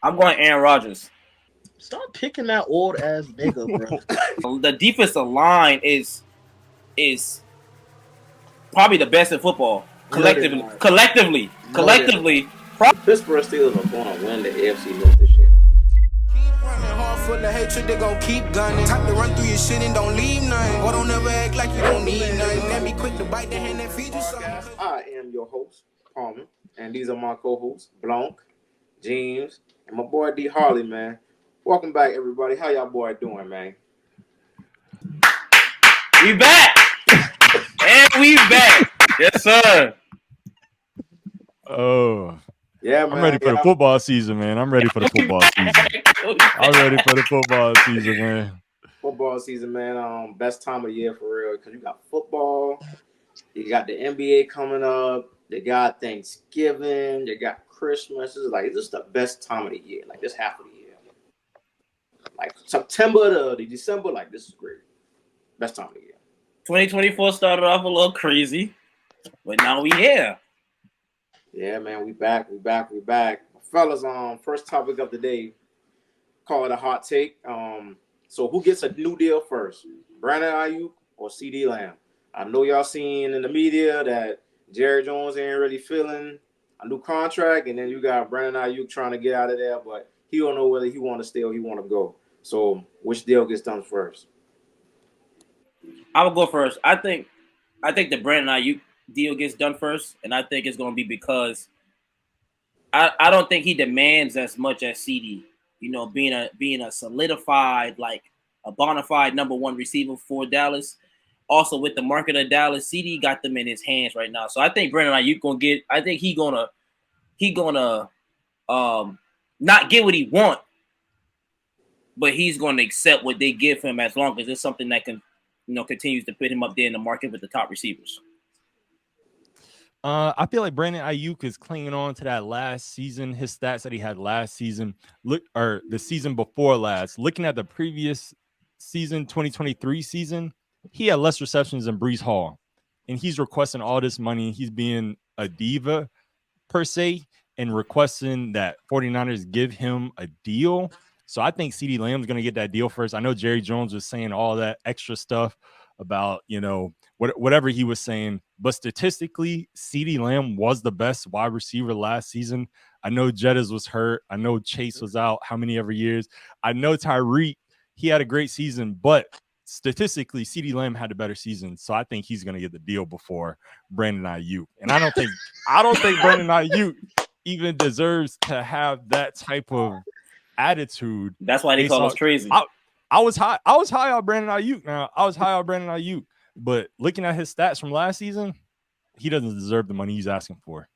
I'm going Aaron Rodgers. Stop picking that old ass nigga, bro. The defensive line is probably the best in football No, they're collectively. not. Collectively, No, they're not. collectively. The Pittsburgh Steelers are going to win the AFC North this year. Keep running hard full of hatred, they gon' keep gunning. Time to run through your shit and don't leave nothing. Or don't ever act like you don't need nothing. Let me quick to bite the hand that feed you something. I am your host, Palmer, and these are my co-hosts, Blanc, James, and my boy D Harley, man. Welcome back, everybody. How y'all boy doing, man? We back, and we back. Yes, sir. Oh, Yeah, man. I'm ready for the football season, man. I'm ready for the football season. I'm ready for the football season, man. Football season, man. Best time of year for real, because you got football, you got the NBA coming up, they got Thanksgiving, they got Christmas. It's just the best time of the year, like this half of the year. Like September to December, like this is great. Best time of the year. 2024 started off a little crazy, but now we here. Yeah, man, we back. Fellas, first topic of the day, call it a hot take. So who gets a new deal first? Brandon Ayuk or CD Lamb? I know y'all seen in the media that Jerry Jones ain't really feeling a new contract, and then you got Brandon Ayuk trying to get out of there, but he don't know whether he want to stay or he want to go. So which deal gets done first? I will go first. I think the Brandon Ayuk deal gets done first, and I think it's going to be because I don't think he demands as much as CD. You know, being a solidified, like a bona fide number one receiver for Dallas. Also with the market of Dallas, CD got them in his hands right now. So I think Brandon Ayuk gonna get. I think he gonna not get what he want, but he's gonna accept what they give him as long as it's something that can, continues to put him up there in the market with the top receivers. I feel like Brandon Ayuk is clinging on to that last season, his stats that he had last season, or the season before last. Looking at the previous season, 2023 season, he had less receptions than Breece Hall, and he's requesting all this money. He's being a diva per se and requesting that 49ers give him a deal. So I think CeeDee Lamb's going to get that deal first. I know Jerry Jones was saying all that extra stuff about, whatever he was saying. But statistically, CeeDee Lamb was the best wide receiver last season. I know Jettas was hurt. I know Chase was out how many ever years. I know Tyreek, he had a great season, but statistically, CeeDee Lamb had a better season. So I think he's going to get the deal before Brandon Ayuk. And I don't think Brandon Ayuk even deserves to have that type of attitude. That's why they call us crazy. I was high on Brandon Ayuk. Now I was high on Brandon Ayuk, but looking at his stats from last season, he doesn't deserve the money he's asking for.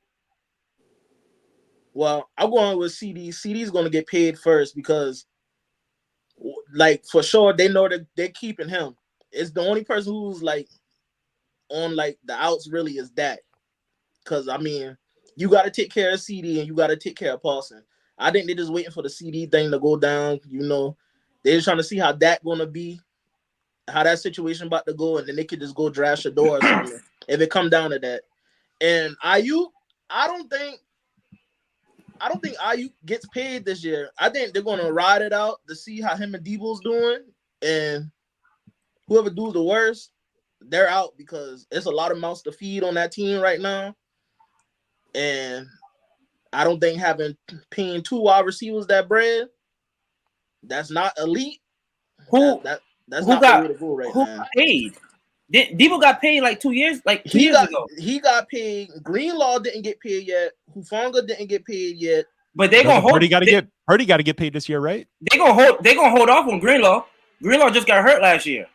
Well, I'm going with CD. CD's going to get paid first because, like, for sure, they know that they're keeping him. It's the only person who's like on like the outs really is that. Because I mean, you got to take care of CD and you got to take care of Paulson. I think they're just waiting for the CD thing to go down. They're just trying to see how that gonna be, how that situation about to go, and then they could just go draft Shador or something if it come down to that. And Ayuk, I don't think Ayuk gets paid this year. I think they're gonna ride it out to see how him and Debo's doing, and whoever do the worst, they're out because it's a lot of mouths to feed on that team right now. And I don't think paying two wide receivers that bread, that's not elite. That's not the way to go right now. Who got paid? Debo got paid like 2 years, years ago. He got paid. Greenlaw didn't get paid yet. Hufanga didn't get paid yet. But they gonna hold. Purdy got to get paid this year, right? They gonna hold off on Greenlaw. Greenlaw just got hurt last year.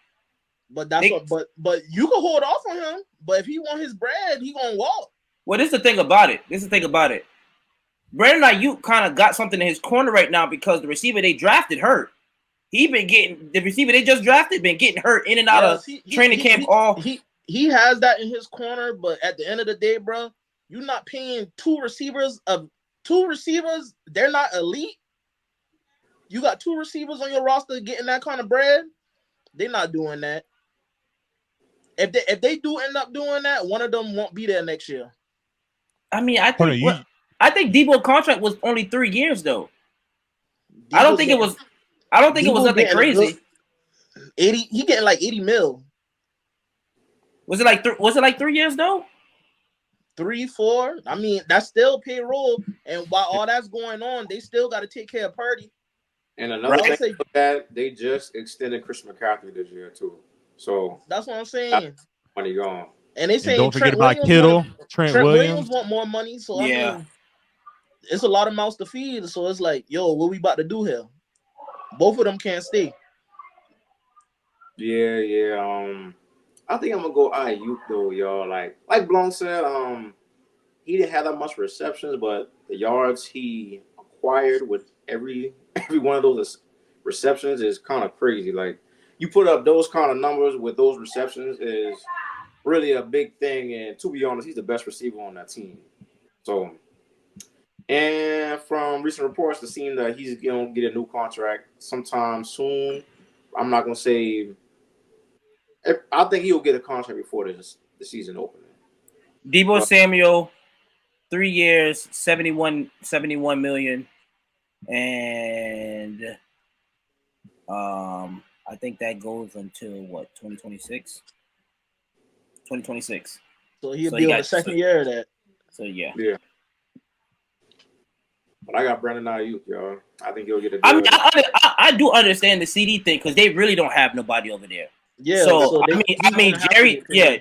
But but you can hold off on him. But if he want his bread, he gonna walk. Well, this is the thing about it. Brandon Ayuk kind of got something in his corner right now because the receiver they drafted hurt. The receiver they just drafted been getting hurt in and out of training camp. He has that in his corner, but at the end of the day, bro, you're not paying two receivers. They're not elite. You got two receivers on your roster getting that kind of bread. They're not doing that. If they do end up doing that, one of them won't be there next year. I mean, I think Debo's contract was only 3 years though. I don't think it was. I don't think it was nothing crazy. 80. He getting like 80 mil. Was it like 3 years though? 3, 4. I mean, that's still payroll. And while all that's going on, they still got to take care of Purdy. And another thing with that, they just extended Chris McCaffrey this year too. So that's what I'm saying. Money gone. And they saying don't forget about Kittle, Trent Williams want more money. So I mean, it's a lot of mouths to feed. So it's like, yo, what we about to do here? Both of them can't stay. Yeah. I think I'm gonna go Ayuk though, y'all. Like Blanc said, he didn't have that much receptions, but the yards he acquired with every one of those receptions is kind of crazy. Like you put up those kind of numbers with those receptions is really a big thing. And to be honest, he's the best receiver on that team. So, and from recent reports, it seems that he's gonna get a new contract sometime soon. I'm not gonna say. I think he'll get a contract before the season opening. Deebo Samuel, 3 years, 71 million, and I think that goes until what 2026. 2026. So he'll be on the second year of that. So yeah. But I got Brandon Ayuk, y'all. I think he'll get a deal. I mean, I do understand the CD thing because they really don't have nobody over there. Yeah. So I mean,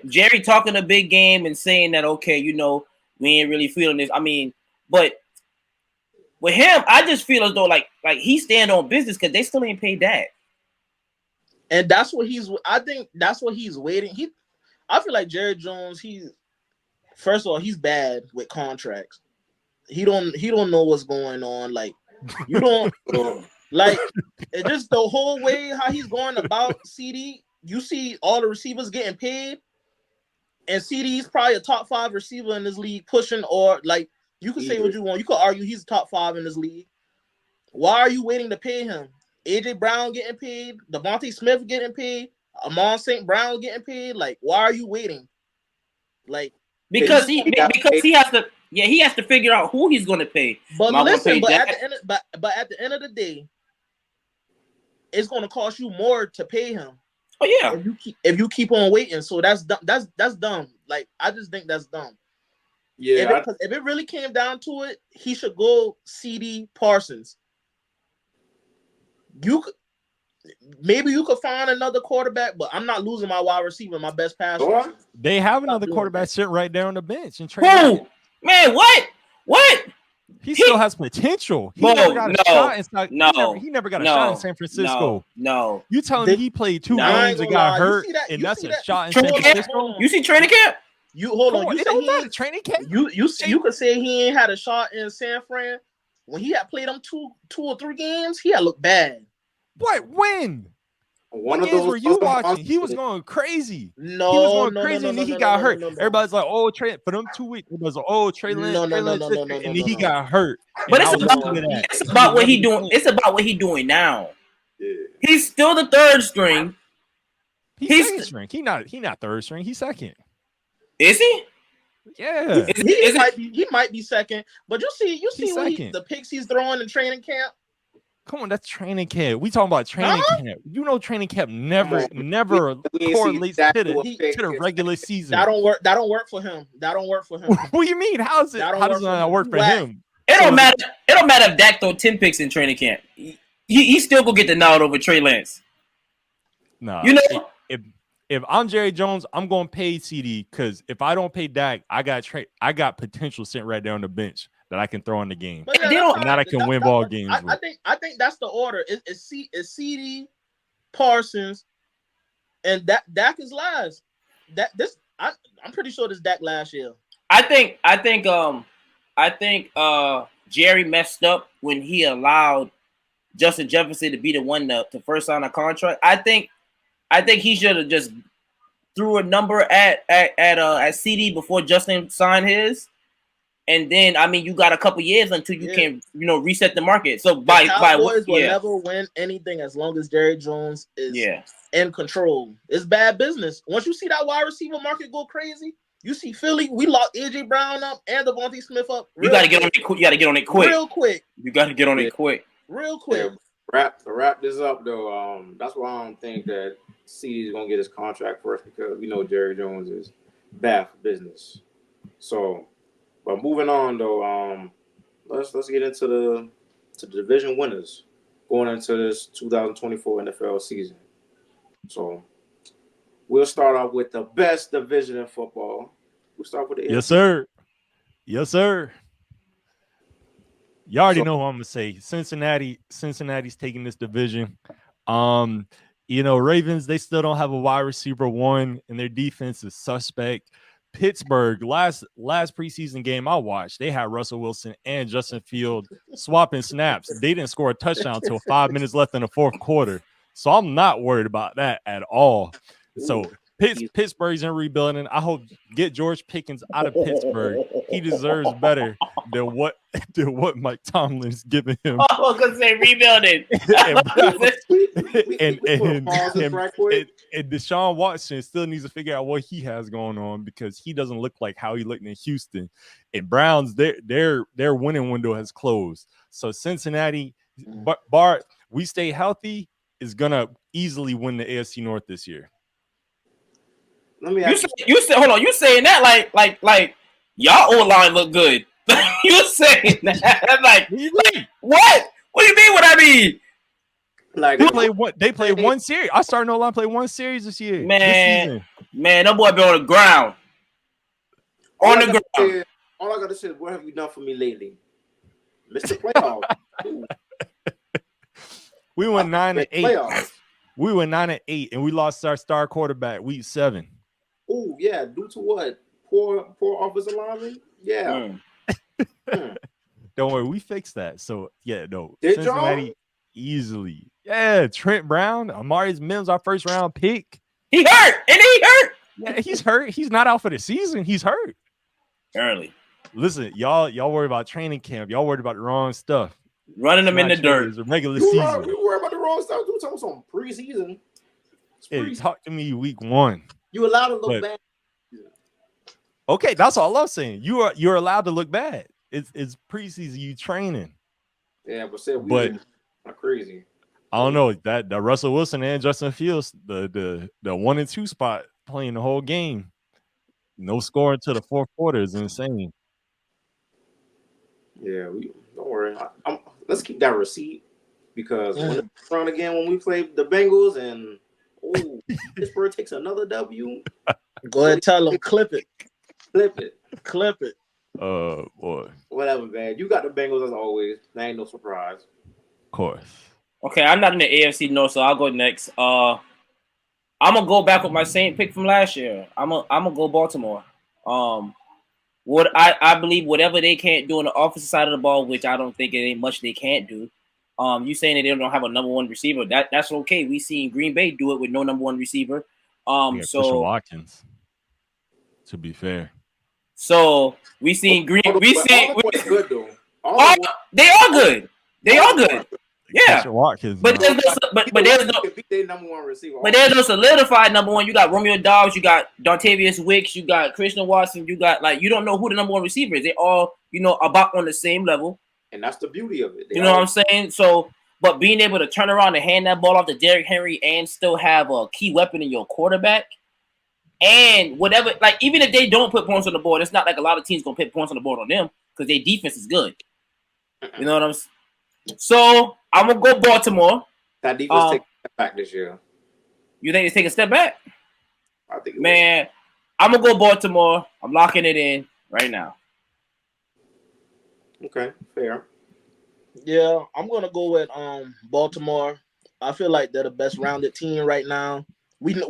Jerry talking a big game and saying that okay, we ain't really feeling this. I mean, but with him, I just feel as though like he stand on business because they still ain't paid that. And that's what I think that's what he's waiting. I feel like Jerry Jones. First of all, he's bad with contracts. He don't know what's going on. Like you don't like it's just the whole way how he's going about CD. You see all the receivers getting paid, and CD's probably a top 5 receiver in this league, pushing or like you can say what you want. You could argue he's top 5 in this league. Why are you waiting to pay him? AJ Brown getting paid, Devontae Smith getting paid, Amon St. Brown getting paid. Like, why are you waiting? Like because he has to. Yeah, he has to figure out who he's going to pay. But listen, at the end of the day, it's going to cost you more to pay him. Oh yeah. If you keep on waiting, so that's dumb. Like I just think that's dumb. Yeah. If it really came down to it, he should go CD Parsons. Maybe you could find another quarterback, but I'm not losing my wide receiver, my best pass rusher. They have another quarterback sitting right there on the bench and Who? Man, what? He still has potential. He never got a shot in San Francisco. No. You telling me he played 2 games and got hurt, and that's a shot in San Francisco? You see training camp? You hold on. You don't got a training camp. You could say he ain't had a shot in San Fran when he had played them 2 or 3 games. He had looked bad. What? When? What games were you watching? He was going crazy. He was going crazy, and then he got hurt. Everybody's like, "Oh, Trey!" For them 2 weeks, it was Trey Lance, and then he got hurt. But it's about what he doing. It's about what he doing now. Yeah. He's still the 3rd string. He's second string. He not 3rd string. He's second. Is he? Yeah. He might be second. But you see the picks he's throwing in training camp. Come on, that's training camp. We talking about training camp. You know, training camp never correlates to the regular season. That don't work for him. What do you mean? How does that work for him? It don't matter. It don't matter if Dak throw 10 picks in training camp. He still gonna get the nod over Trey Lance. No, if I'm Jerry Jones, I'm gonna pay CD because if I don't pay Dak, I got potential sitting right there on the bench that I can throw in the game, and that I can win ball games. I think that's the order. It's CD, Parsons, and Dak is last. I'm pretty sure this Dak last year. I think Jerry messed up when he allowed Justin Jefferson to be the one to first sign a contract. I think he should have just threw a number at CD before Justin signed his. And then, I mean, you got a couple years until you can, reset the market. So the Cowboys will never win anything as long as Jerry Jones is in control. It's bad business. Once you see that wide receiver market go crazy, you see Philly. We locked AJ Brown up and Devontae Smith up. You got to get on it. You got to get on it quick. Real quick. You got to get on it quick. real quick. Wrap this up though. That's why I don't think that CD is gonna get his contract first because we know Jerry Jones is bad for business. So, but moving on though, let's get into the division winners going into this 2024 NFL season. So we'll start off with the best division in football. We'll start with the Yes, AFC. sir. Yes, sir. You already So know who I'm gonna say. Cincinnati's taking this division. Um, Ravens, they still don't have a wide receiver one, and their defense is suspect. Pittsburgh, last preseason game I watched, they had Russell Wilson and Justin Field swapping snaps. They didn't score a touchdown until 5 minutes left in the fourth quarter. So I'm not worried about that at all. So Pittsburgh's in rebuilding. I hope get George Pickens out of Pittsburgh. He deserves better than what Mike Tomlin's giving him. Oh, I was gonna say rebuilding. And Deshaun Watson still needs to figure out what he has going on because he doesn't look like how he looked in Houston. And Browns, their winning window has closed. So Cincinnati, Bart, we stay healthy, is gonna easily win the AFC North this year. Let me you say hold on, you saying that like y'all O-line look good. You saying that like what? What do you mean what I mean? Like they played one series. I started O-line play one series this year. Man, that boy been on the ground. All I gotta say is, what have you done for me lately? Mr. Playoffs. We went 9-8. We went 9-8, and we lost our star quarterback week 7. Oh yeah, due to what? Poor offensive lineman. Yeah. Don't worry, we fixed that. So yeah, no. Did Cincinnati y'all? easily. Yeah, Trent Brown, Amarius Mims, our first round pick. He hurt. Yeah, he's hurt. He's not out for the season. He's hurt. Early. Listen, y'all worried about training camp. Y'all worried about the wrong stuff. Running them in the dirt. It's a regular season. You worry about the wrong stuff. You talking some preseason. Hey, talk to me week 1. You allowed to look bad. Okay, that's all I'm saying. You're allowed to look bad. It's preseason. You training. Yeah, but not crazy. I don't know that the Russell Wilson and Justin Fields, the 1 and 2 spot playing the whole game. No score until the fourth quarter is insane. Yeah, don't worry. Let's keep that receipt because when it's around again when we play the Bengals and Pittsburgh takes another W. Go ahead and tell them clip it. Clip it. Boy. Whatever, man. You got the Bengals as always. That ain't no surprise. Of course. Okay, I'm not in the AFC North, so I'll go next. I'm gonna go back with my same pick from last year. I'm gonna go Baltimore. What I believe whatever they can't do on the offensive side of the ball, which I don't think it ain't much they can't do. You saying that they don't have a number one receiver? That's okay. We seen Green Bay do it with no number one receiver. Christian Watkins. To be fair. So we seen Green. We seen. Good though. They are good. They are good. Yeah, Watkins, but there's no solidified number one. You got Romeo Dobbs, you got Dontavius Wicks, you got Christian Watson, you got you don't know who the number one receiver is. They all about on the same level, and that's the beauty of it. You know what I'm saying? So, but being able to turn around and hand that ball off to Derrick Henry and still have a key weapon in your quarterback, and whatever, even if they don't put points on the board, it's not like a lot of teams gonna put points on the board on them because their defense is good. You know what I'm saying? So I'm gonna go Baltimore. That defense take a step back this year. You think they take a step back? I think, man, I'm gonna go Baltimore. I'm locking it in right now. Okay, fair. Yeah, I'm gonna go with Baltimore. I feel like they're the best rounded team right now. We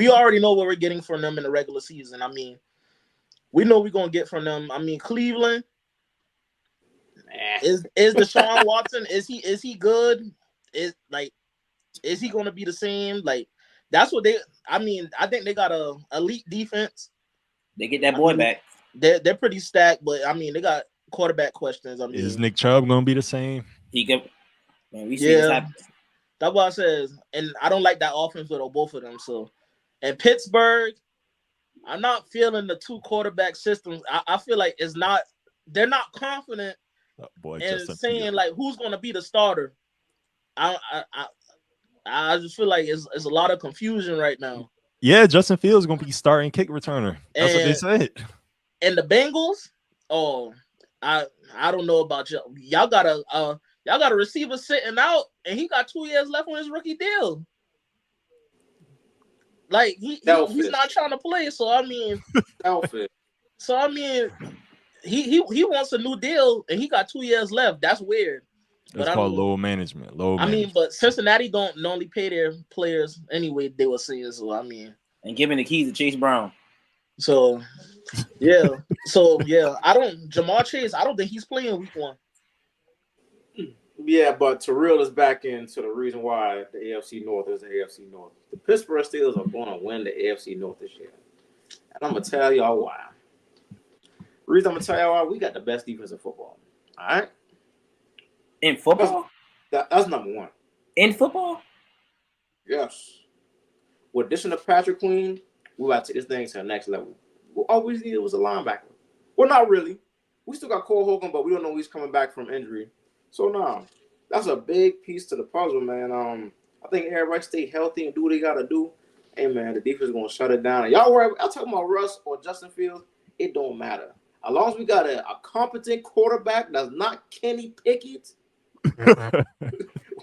already know what we're getting from them in the regular season. I mean, we know we're gonna get from them. I mean, Cleveland. Is Deshaun Watson? Is he good? Is he going to be the same? That's what they. I mean, I think they got a elite defense. They get that boy back. They're pretty stacked, but I mean, they got quarterback questions. I mean, is Nick Chubb going to be the same? He can. Man, we see this happen. That's what I says, and I don't like that offense with both of them. So, and Pittsburgh, I'm not feeling the 2 quarterback systems. I feel like they're not confident Boy, and Justin saying Fields. like who's gonna be the starter. I just feel like it's a lot of confusion right now. Yeah, Justin Fields is gonna be starting kick returner. That's what they And said. and the Bengals, oh, I don't know about y'all. Y'all got a receiver sitting out, and he got 2 years left on his rookie deal. Like he's not trying to play. So I mean, Selfish. he wants a new deal, and he got 2 years left. That's weird. It's But called low management. but Cincinnati don't normally pay their players anyway. They were saying so. I mean, and giving the keys to Chase Brown. so yeah, Jamar Chase. I don't think he's playing week 1. Yeah, but Terrell is back into the reason why the AFC North is the AFC North. The Pittsburgh Steelers are going to win the AFC North this year. And I'm going to tell y'all why. The reason I'm going to tell y'all why, we got the best defense in football. All right? In football? That's number one. In football? Yes. With addition to Patrick Queen, we got to take this thing to the next level. All we needed was a linebacker. Well, not really. We still got Cole Hogan, but we don't know when he's coming back from injury. So, no, that's a big piece to the puzzle, man. I think everybody stay healthy and do what they got to do. Hey, man, the defense is going to shut it down. And y'all worry, I'm talking about Russ or Justin Fields, it don't matter. As long as we got a competent quarterback that's not Kenny Pickett,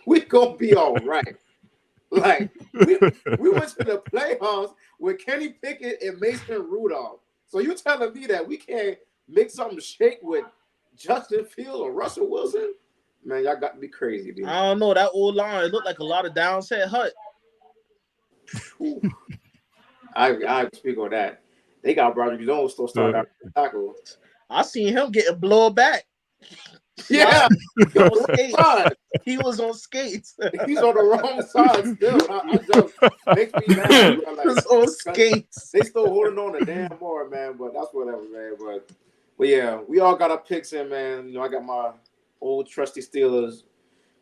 we going to be all right. Like, we went to the playoffs with Kenny Pickett and Mason Rudolph. So you telling me that we can't make something shake with Justin Fields or Russell Wilson? Man, y'all got to be crazy, dude. I don't know. That old line looked like a lot of downset hut. I speak on that. They got Broderick Jones still starting out tackle. I seen him getting blown back. Yeah, he was on skates. He's on the wrong side still. I just makes me mad. Bro. Like, He's on skates. They still holding on to damn more, man. But that's whatever, man. But yeah, we all got our picks in, man. You know, I got my old trusty Steelers.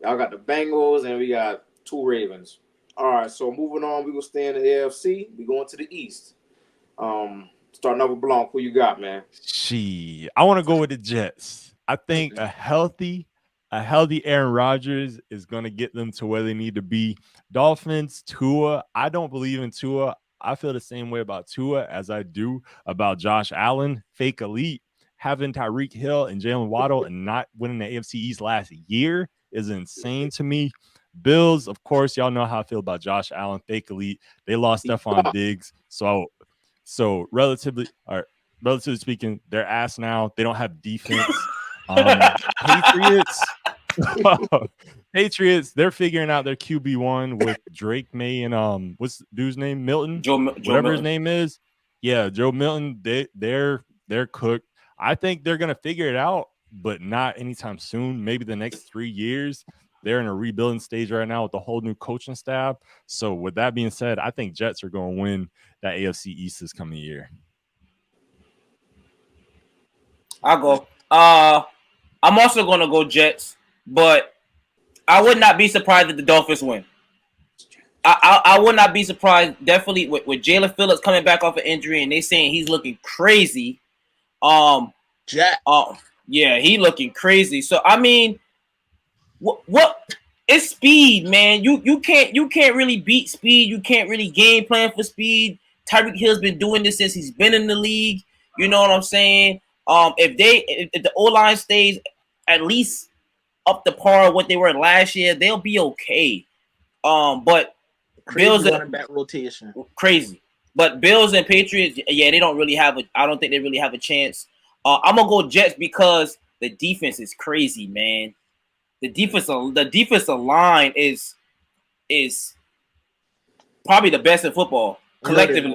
Y'all got the Bengals, and we got 2 Ravens. All right, so moving on, we will stay in the AFC. We going to the East. Starting off with Blanc. Who you got, man? I want to go with the Jets. I think a healthy Aaron Rodgers is going to get them to where they need to be. Dolphins, Tua. I don't believe in Tua. I feel the same way about Tua as I do about Josh Allen. Fake elite. Having Tyreek Hill and Jalen Waddle and not winning the AFC East last year is insane to me. Bills, of course, y'all know how I feel about Josh Allen. Fake elite. They lost Stephon Diggs. So relatively speaking, they're ass now. They don't have defense. Patriots, they're figuring out their QB1 with Drake May and what's the dude's name? Milton? Whatever Milton. His name is. Yeah, Joe Milton. They're cooked. I think they're gonna figure it out, but not anytime soon. Maybe the next 3 years. They're in a rebuilding stage right now with a whole new coaching staff. So with that being said, I think Jets are going to win that AFC East this coming year. I'll go. I'm also going to go Jets, but I would not be surprised if the Dolphins win. I would not be surprised, definitely, with Jalen Phillips coming back off an injury and they saying he's looking crazy. Yeah, he looking crazy. So, I mean, what it's speed, man. You can't really beat speed. You can't really game plan for speed. Tyreek Hill's been doing this since he's been in the league. You know what I'm saying? If the O-line stays at least up to par of what they were last year, they'll be okay. But crazy Bills running back rotation. Crazy. But Bills and Patriots, yeah, they don't really have I don't think they really have a chance. I'm gonna go Jets because the defense is crazy, man. The defensive line is probably the best in football. Collectively,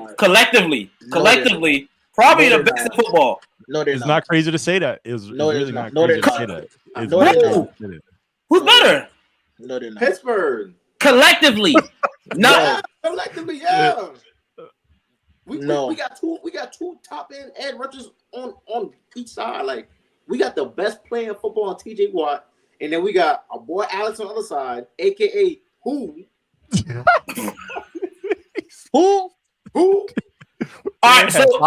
probably the best in football. No, they're it's not crazy to say that. It's really not crazy to say that. Who's better? No, they're not. Pittsburgh. Collectively. No. Collectively, yeah. We got two top end edge rushers on each side. Like, we got the best player in football on TJ Watt. And then we got our boy Alex on the other side, a.k.a. Who? Who? All right, so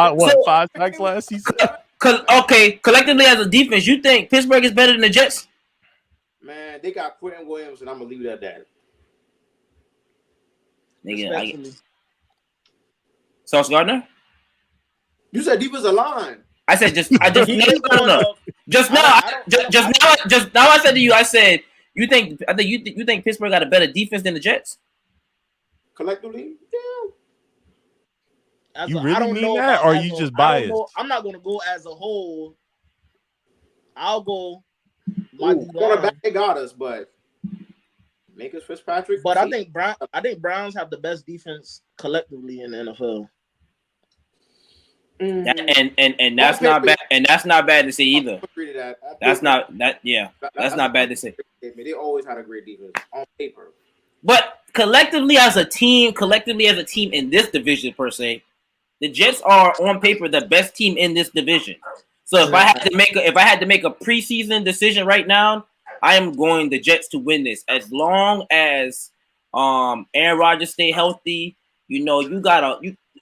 5 sacks last season? Okay, collectively as a defense, you think Pittsburgh is better than the Jets? Man, they got Quentin Williams, and I'm gonna leave it at that. Respectfully. Sauce Gardner? You said defensive line. I said just now. Just now I said to you, I said you think Pittsburgh got a better defense than the Jets? Collectively, yeah. You really mean that, or are you just biased? I'm not gonna go as a whole. I'll go. Quarterback they got us, but Lakers Fitzpatrick. But I think Browns have the best defense collectively in the NFL. And that's not bad. And that's not bad to say either. That's not bad to say. They always had a great defense on paper. But collectively as a team in this division per se, the Jets are on paper the best team in this division. So if I had to make a preseason decision right now, I am going the Jets to win this. As long as Aaron Rodgers stay healthy,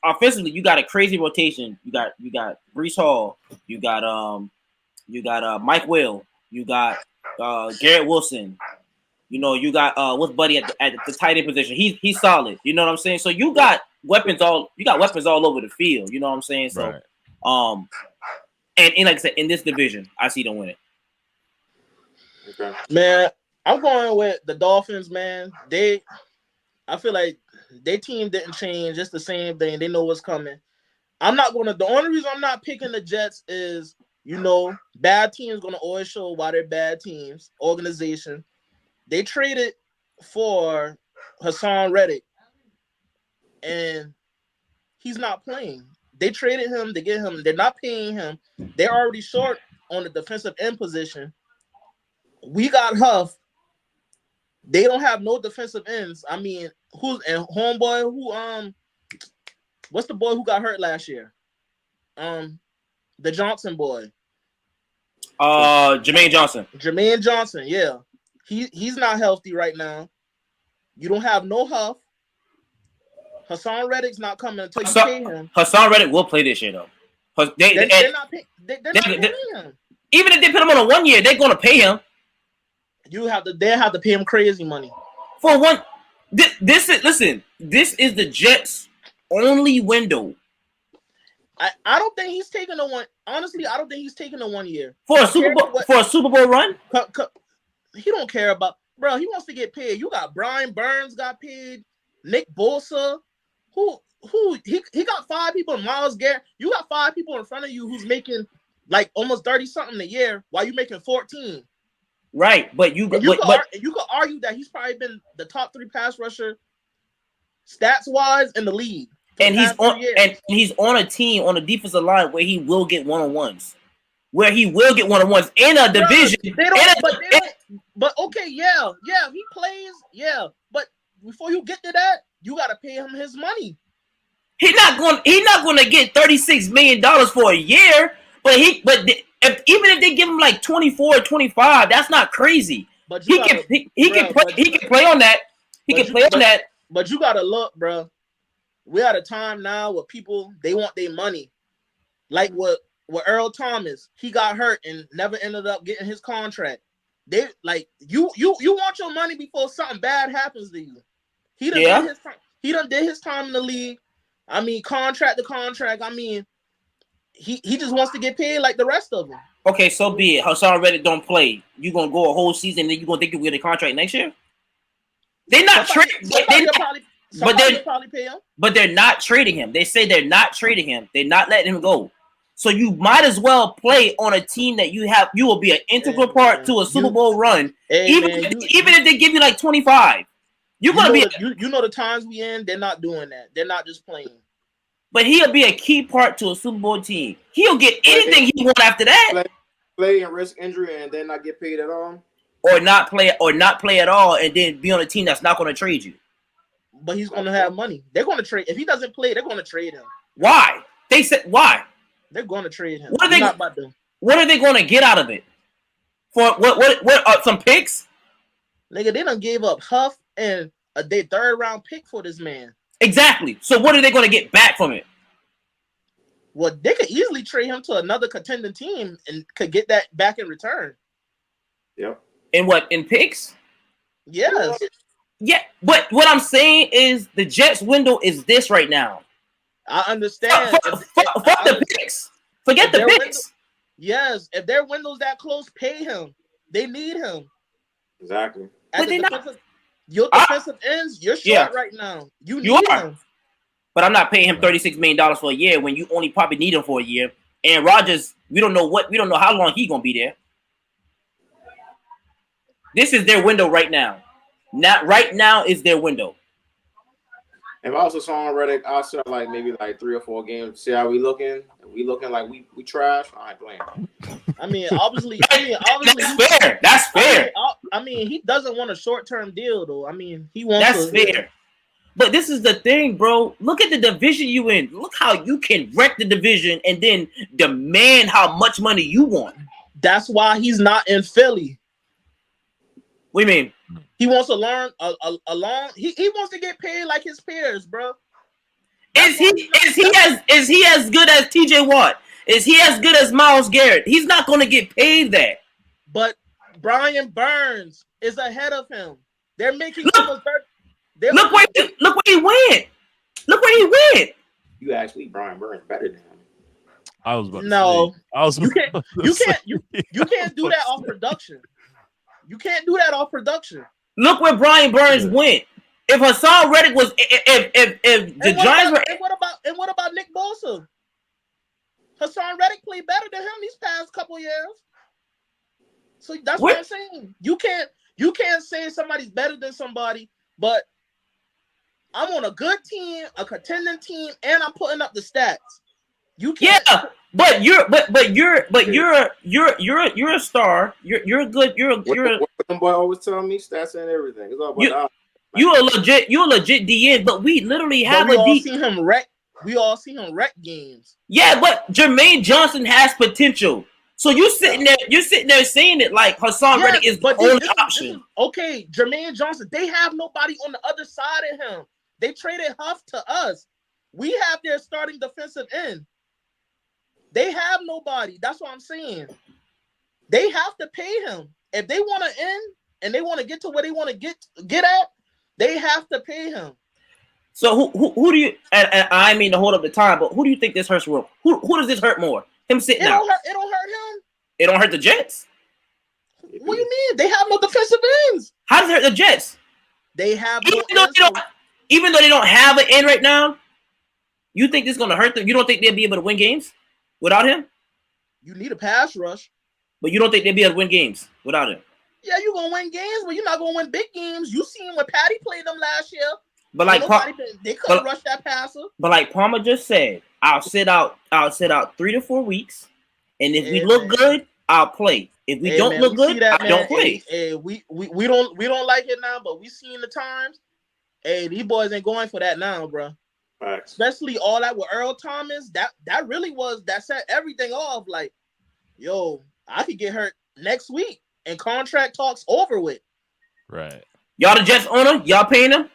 offensively you got a crazy rotation. You got Breece Hall, you got Mike Will, you got Garrett Wilson. You got what's Buddy at the tight end position. He's solid. You know what I'm saying? So you got weapons all over the field. You know what I'm saying? So right. And like I said, in this division, I see them winning. Okay. Man, I'm going with the Dolphins, man. I feel like their team didn't change. It's the same thing. They know what's coming. The only reason I'm not picking the Jets is, bad teams going to always show why they're bad teams. Organization. They traded for Hassan Reddick, and he's not playing. They traded him to get him. They're not paying him. They're already short on the defensive end position. We got Huff. They don't have no defensive ends. I mean, what's the boy who got hurt last year? The Johnson boy. Jermaine Johnson. Jermaine Johnson, yeah. He's not healthy right now. You don't have no Huff. Hassan Reddick's not coming until you pay him. Hassan Reddick will play this year though. They're not paying him. Even if they put him on a 1 year, they're going to pay him. They have to pay him crazy money for one. This is the Jets' only window. I don't think he's taking a one. Honestly, I don't think he's taking a 1 year for a Super Bowl run. He don't care about, bro. He wants to get paid. You got Brian Burns got paid, Nick Bosa, he got 5 people. Myles Garrett, you got 5 people in front of you who's making like almost 30 something a year, while you making 14. Right, but you could argue that he's probably been the top 3 pass rusher stats wise in the league. And he's on a team on a defensive line where he will get one-on-ones. In a division. But okay, yeah, he plays, yeah. But before you get to that, you gotta pay him his money. He's not going to get $36 million for a year, even if they give him like 24 or 25, that's not crazy. But he can play on that. But you gotta look, bro. We're at a time now where people, they want their money. Like what Earl Thomas, he got hurt and never ended up getting his contract. They like you want your money before something bad happens to you. He done did his time in the league. I mean, contract to contract. I mean, he just wants to get paid like the rest of them. Okay, so be it. Hassan Reddick don't play. You gonna go a whole season and then you gonna think you get a contract next year? They're not trading. But they're not trading him. They say they're not trading him. They're not letting him go. So you might as well play on a team that you will be an integral part to a Super Bowl run. Even if they give you like 25. You know the times we in, they're not doing that. They're not just playing. But he'll be a key part to a Super Bowl team. He'll get anything he wants after that. Play and risk injury and then not get paid at all. Or not play at all and then be on a team that's not going to trade you. But he's going to have money. They're going to trade. If he doesn't play, they're going to trade him. Why? They said why? They're going to trade him. What are they going to get out of it? For what some picks? Nigga, they done gave up Huff and their 3rd round pick for this man. Exactly. So what are they going to get back from it? Well, they could easily trade him to another contending team and could get that back in return. Yep. In what? In picks? Yes. Yeah, but what I'm saying is the Jets window is this right now. I understand. Fuck the picks. Forget the picks. Yes, if their window's that close, pay him. They need him. Exactly. But they not. Your defensive ends, you're short right now. You need him. But I'm not paying him $36 million for a year when you only probably need him for a year. And Rodgers, we don't know how long he's gonna be there. This is their window right now. Not right now is their window. If I was a song Reddick, I'll say like maybe like 3 or 4 games. See how we looking? If we looking like we trash. I ain't playing. I mean, obviously, that's fair. That's fair. I mean, he doesn't want a short-term deal though. I mean, he wants. That's fair. But this is the thing, bro. Look at the division you in. Look how you can wreck the division and then demand how much money you want. That's why he's not in Philly. What do you mean? He wants to learn a long. He wants to get paid like his peers, bro. Is he as good as TJ Watt? Is he as good as Myles Garrett? He's not going to get paid that. But Brian Burns is ahead of him. They're making look where he went. Look where he went. You actually Brian Burns better than him. I was about to say. You can't do that off production. You can't do that off production. Look where Brian Burns went. If Hassan Reddick was, if the Giants were, and what about Nick Bosa? Hassan Reddick played better than him these past couple years. So that's what I'm saying. You can't say somebody's better than somebody, but I'm on a good team, a contending team, and I'm putting up the stats. You can't. Yeah, but you're a star. You're a good. What them boy always tell me, stats and everything. It's all about you're a legit DN, but we literally have we all see him wreck games. Yeah, but Jermaine Johnson has potential. So you're sitting there saying it like Hassan Reddick is the only option. Okay, Jermaine Johnson, they have nobody on the other side of him. They traded Huff to us. We have their starting defensive end. They have nobody. That's what I'm saying. They have to pay him. If they want to end and they want to get to where they want to get at, they have to pay him. So who do you? And I mean to hold up the time, but who do you think this hurts more? Who does this hurt more? Him sitting out. It don't hurt him. It don't hurt the Jets. What do you mean? They have no defensive ends. How does it hurt the Jets? They have even though they don't have an end right now. You think this is gonna hurt them? You don't think they'll be able to win games without him? You need a pass rush. But you don't think they'll be able to win games without him? Yeah, you're going to win games, but you're not going to win big games. You seen when Patty played them last year. But like they couldn't rush that passer. But like Palmer just said, I'll sit out 3 to 4 weeks. And if we look good, I'll play. If we don't look good, I don't play. We don't like it now, but we seen the times. Hey, these boys ain't going for that now, bro. Right. Especially all that with Earl Thomas. That really set everything off. Like, yo, I could get hurt next week and contract talks over with. Right. Y'all the Jets owner? Y'all paying him?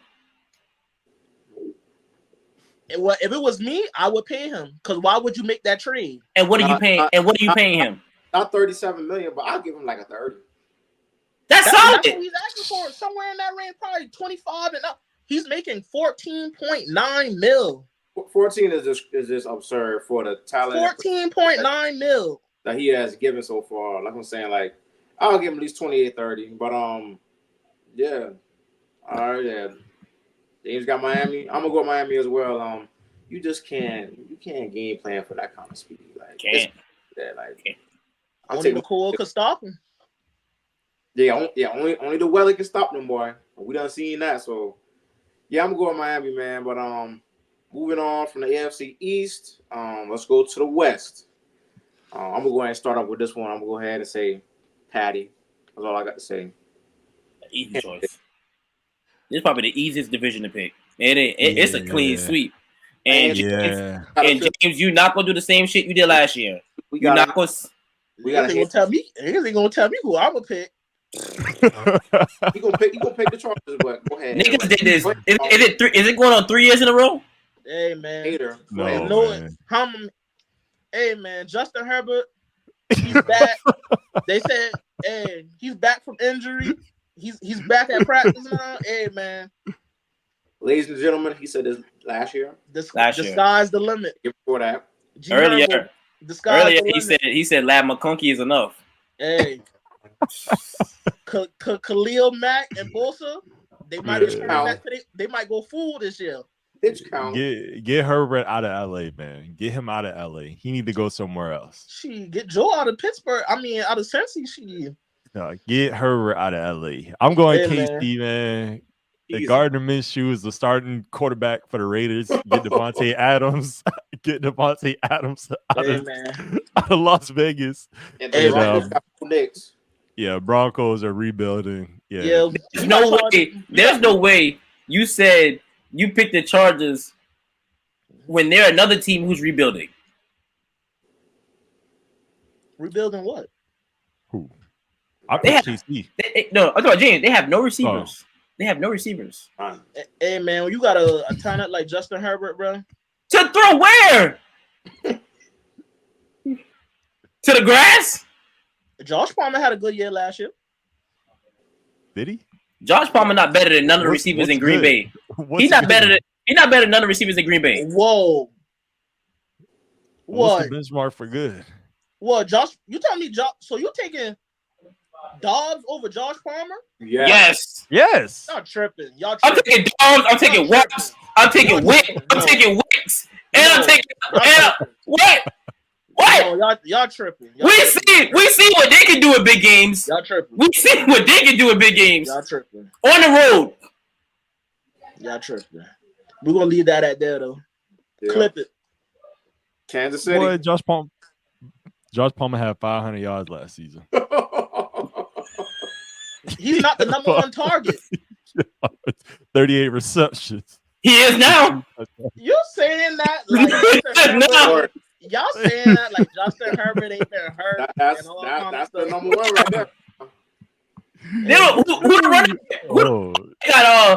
If it was me, I would pay him. Because why would you make that trade? And what are you paying? And what are you paying him? Not $37 million, but I'll give him like a 30. That's solid. That's what he's asking for. Somewhere in that range, probably 25 and up. He's making 14.9 mil. 14 is just absurd for the talent. 14.9 mil that he has given so far. Like I'm saying, like I'll give him at least 28, 30. But yeah. All right, yeah. James got Miami. I'm gonna go Miami as well. You just can't game plan for that kind of speed. Like can't. Only McCoy could stop him. Yeah, only the weather can stop them, boy. We done seen that, so yeah, I'm gonna go with Miami, man. But moving on from the AFC East, let's go to the West. I'm gonna go ahead and start off with this one. I'm gonna go ahead and say Patty. That's all I got to say. Easy choice. This is probably the easiest division to pick. It's a clean sweep. And James, you're not gonna do the same shit you did last year. You're not gonna. He ain't gonna tell me who I'm gonna pick. He gonna pick the Chargers, but go ahead. Niggas did this. Is it going on 3 years in a row? Hey man, Hater. How Hey man, Justin Herbert, he's back. They said, hey, he's back from injury. He's back at practice now. Hey man, Ladies and gentlemen, he said this last year. the year. sky's the limit. Before that, G Earlier, Herbo, the sky's earlier the limit. he said Lab McConkey is enough. Hey, Khalil Mack and Bosa, they might Yeah. turn back. They might go full this year. pitch count. Get Herbert out of LA, man. Get him out of LA. He need to go somewhere else. She get Joe out of Pittsburgh. I mean, out of Cincy. She. No, get Herbert out of LA. I'm going Hey, KC, man. The Easy. Gardner Minshew is the starting quarterback for the Raiders. Get Devontae Adams. Get Devontae Adams out, Hey of, man. out of Las Vegas. And Hey, the Broncos got two Knicks. Yeah, Broncos are rebuilding. Yeah. Yeah. There's no way. There's no way you said you picked the Chargers when they're another team who's rebuilding. Rebuilding what? Who? I They picked have- KC. No, I'm talking about James. They have no receivers. They have no receivers. Hey man, when you got a talent like Justin Herbert, bro. To throw where? To the grass? Josh Palmer had a good year last year. Did he? Josh Palmer not better than none of the What's- receivers in what's Green good? Bay. What's He's not good? better than none of the receivers in Green Bay. Whoa. What's What? the benchmark for good? What? Josh? You telling me Josh? So you taking Dobbs over Josh Palmer? Yeah. Yes. Yes. Y'all tripping. Y'all I'm tripping. taking Dobbs. I'm taking Y'all Wicks. tripping. I'm taking Wicks. I'm No. taking Wicks. And I'm No. taking Y'all and tripping. what? What? No, y'all tripping. Y'all We tripping. see what they can do in big games. Y'all tripping. We see what they can do in big games Y'all tripping. on the road. Y'all tripping. We're gonna leave that at there though. Yeah. Clip it. Kansas City. Boy, Josh Palmer had 500 yards last season. He's not the number one target. 38 receptions. He is now. You saying that like Justin No. Herbert, y'all saying that like Justin Herbert ain't been hurt That's and all kind of the stuff. number one right there. They don't, who the running? Oh,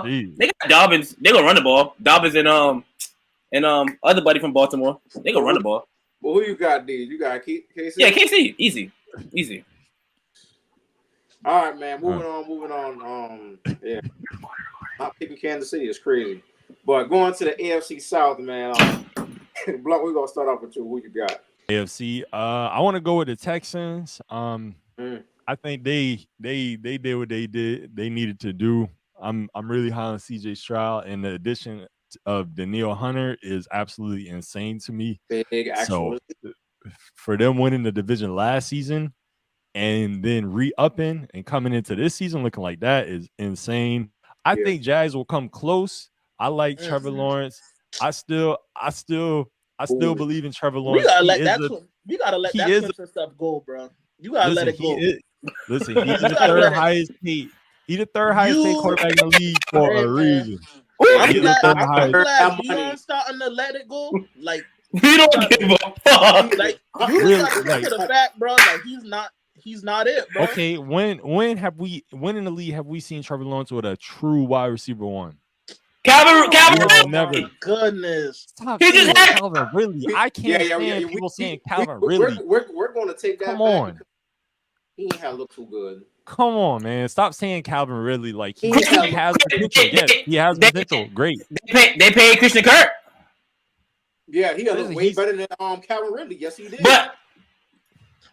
They got Dobbins. They gonna run the ball. Dobbins and other buddy from Baltimore. They gonna run the ball. Well, who you got, D? You got KC? Yeah, KC, easy. All right, man. Moving on. Yeah. Not picking Kansas City is crazy. But going to the AFC South, man. Blunt, we're gonna start off with you. Who you got? AFC. I want to go with the Texans. I think they did what they did. They needed to do. I'm really high on CJ Stroud, and the addition of Danielle Hunter is absolutely insane to me. Big, actually. So for them winning the division last season and then re-upping and coming into this season looking like that is insane. I think Jags will come close. I like Trevor Lawrence. I still believe in Trevor Lawrence. We gotta let that Clemson stuff go, bro. You gotta let it go. He's the third highest paid. He's the third highest paid quarterback in the league for a reason. I'm glad Dion's starting to let it go. Like we don't give a fuck. Like you Really, gotta get to the fact, bro. Like he's not it, bro. Okay, when in the league have we seen Trevor Lawrence with a true wide receiver one? Calvin Oh never. my goodness. Stop He just saying had- Calvin Ridley. I can't stand people saying Calvin Ridley. We're going to take that. Come back on. because He ain't had look too good. Come on, man. Stop saying Calvin Ridley like he He has potential. Yes, he has potential. Great. They paid Christian Kirk, Yeah, he Listen, looked way better than Calvin Ridley. Yes, he did. but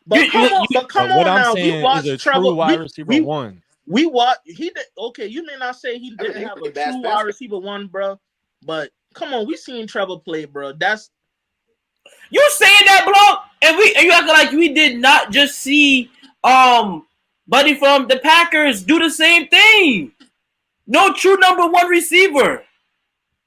But come But what on I'm now. We saying is watched a Trevor. true wide receiver one. We watch. He did okay. You may not say he I mean, didn't he have a played bad true basketball. wide receiver one, bro. But come on, we seen Trevor play, bro. That's you saying that, bro? And you acting like we did not just see buddy from the Packers do the same thing. No true number one receiver.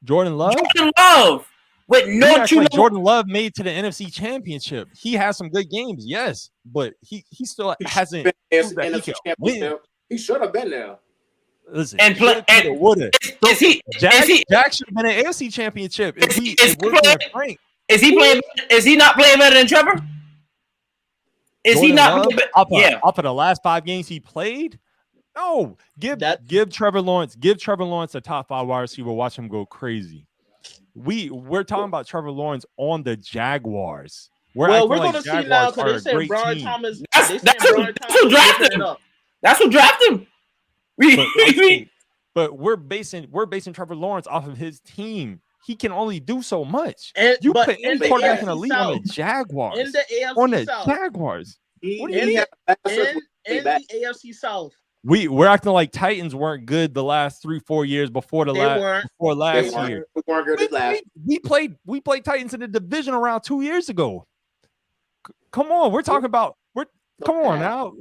Jordan Love. Jordan Love with You no act true like number. Jordan Love made to the NFC Championship. He has some good games, yes, but he still hasn't. proved that he NFC can win. championship. He should have been there. Listen, And play- and- woulda. Is he? Jack is he? should have been an AFC Championship. Is he If we're being playing- frank, Is he playing? Is he not playing better than Trevor? Is he Jordan not? Love, Playing, off of the last 5 games he played? No, give Trevor Lawrence a top 5 wide receiver. Watch him go crazy. We're talking about Trevor Lawrence on the Jaguars. We're Well, acting we're like gonna see now Jaguars because are they a saying great Brian team. Thomas. That's They that's saying who, Brian that's who Thomas is drafted ripping it him. up. That's who drafted him. But I'm saying, but we're basing Trevor Lawrence off of his team. He can only do so much. And You but put in any the quarterback in the AFC league on the South, Jaguars. in the On AFC the South, Jaguars. What do you in mean? had a bad stretch in with in back. the AFC South, We're acting like Titans weren't good the last 3-4 years before they weren't. before They last weren't. year. We weren't good this last. We played Titans in the division around 2 years ago. Come on, we're talking about come on now.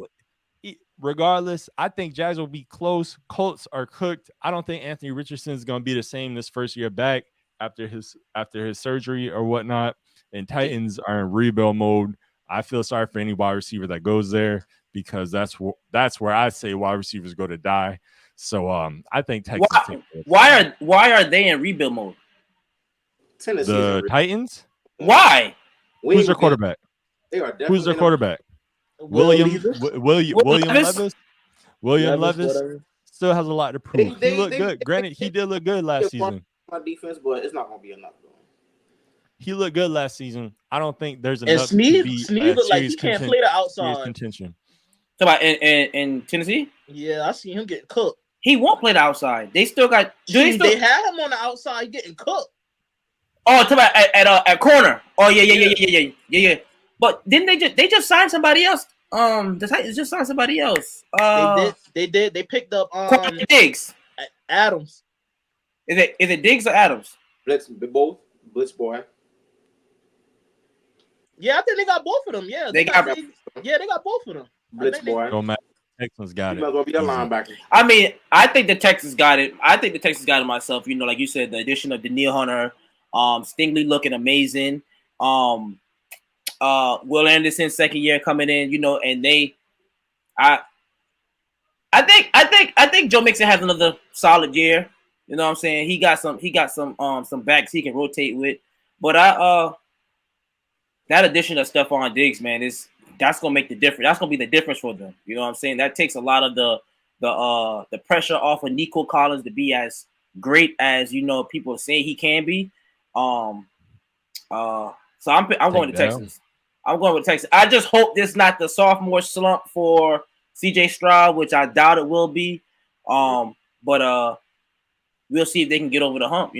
Regardless, I think Jags will be close. Colts are cooked. I don't think Anthony Richardson is going to be the same this first year back after his surgery or whatnot. And Titans are in rebuild mode. I feel sorry for any wide receiver that goes there because that's where I say wide receivers go to die. So I think Texans. Why are they in rebuild mode? Tennessee The Titans? Why? Who's their quarterback? They are definitely Who's their quarterback? William Levis. William Levis whatever. still has a lot to prove. They- he looked they- good. Granted, he did look good last season. My defense, but it's not going to be enough. Though. He looked good last season. I don't think there's And enough to be Sneed look like he can't play the serious outside. contention. Talk about in Tennessee. Yeah, I see him getting cooked. He won't play the outside. They still got. They had him on the outside getting cooked. Oh, talk about at corner. Oh yeah. But didn't they just signed somebody else? The Titans just signed somebody else. They did. They picked up Diggs. Adams. Is it Diggs or Adams? Blitz boy. Yeah, I think they got both of them. Yeah, they got both of them. Blitz boy. Don't matter. Texans got He it. might as well be a linebacker. I mean, I think the Texans got it. Myself. You know, like you said, the addition of Daniil Hunter, Stingley looking amazing. Will Anderson second year coming in. You know, and I think Joe Mixon has another solid year. You know what I'm saying? He got some backs he can rotate with. But that addition of Stephon Diggs, man, that's gonna make the difference. That's gonna be the difference for them. You know what I'm saying? That takes a lot of the pressure off of Nico Collins to be as great as people say he can be. So I'm going to Texas. I'm going with Texas. I just hope this not the sophomore slump for CJ Stroud, which I doubt it will be. But we'll see if they can get over the hump.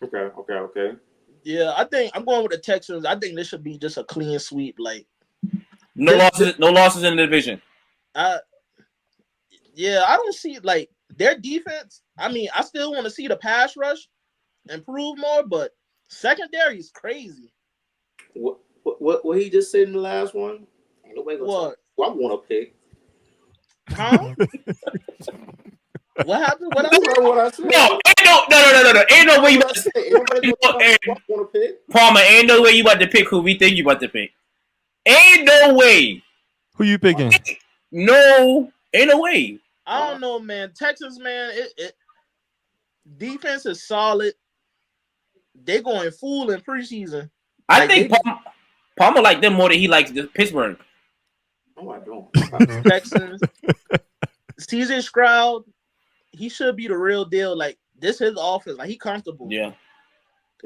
Okay. Yeah, I think I'm going with the Texans. I think this should be just a clean sweep. Like no losses in the division. I don't see like their defense. I mean, I still want to see the pass rush improve more, but secondary is crazy. What he just said in the last one? Ain't nobody gonna what? Well, I want to pick. Huh? What happened? What I said? No. Ain't no way you about to pick. Palmer, ain't no way you about to pick who we think you about to pick. Ain't no way. Who you picking? No, ain't no way. I don't know, man. Texas, man, it defense is solid. They going full in preseason. I think Palmer like them more than he likes Pittsburgh. Oh, I don't. Texans. CJ Stroud, he should be the real deal. Like this, his offense. Like he comfortable. Yeah.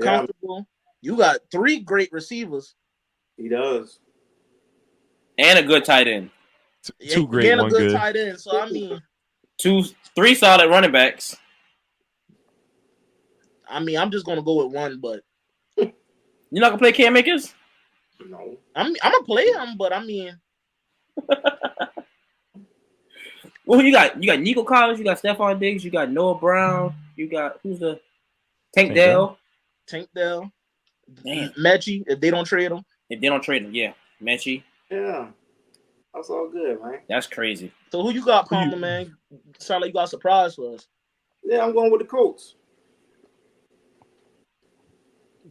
Comfortable. You got 3 great receivers. He does. And a good tight end. 2 great, and one a good good. tight end. So I mean, 3 solid running backs. I'm just gonna go with one, but you're not gonna play Cam Akers? No. I'm gonna play him, but I mean, well, you got Nico Collins, you got Stephon Diggs, you got Noah Brown, you got who's the Tank Dell, Damn. Mechie, if they don't trade him, yeah, Mechie. Yeah, that's all good, man. That's crazy. So who you got, Palmer, man? Sound like you got a surprise for us. Yeah, I'm going with the Colts.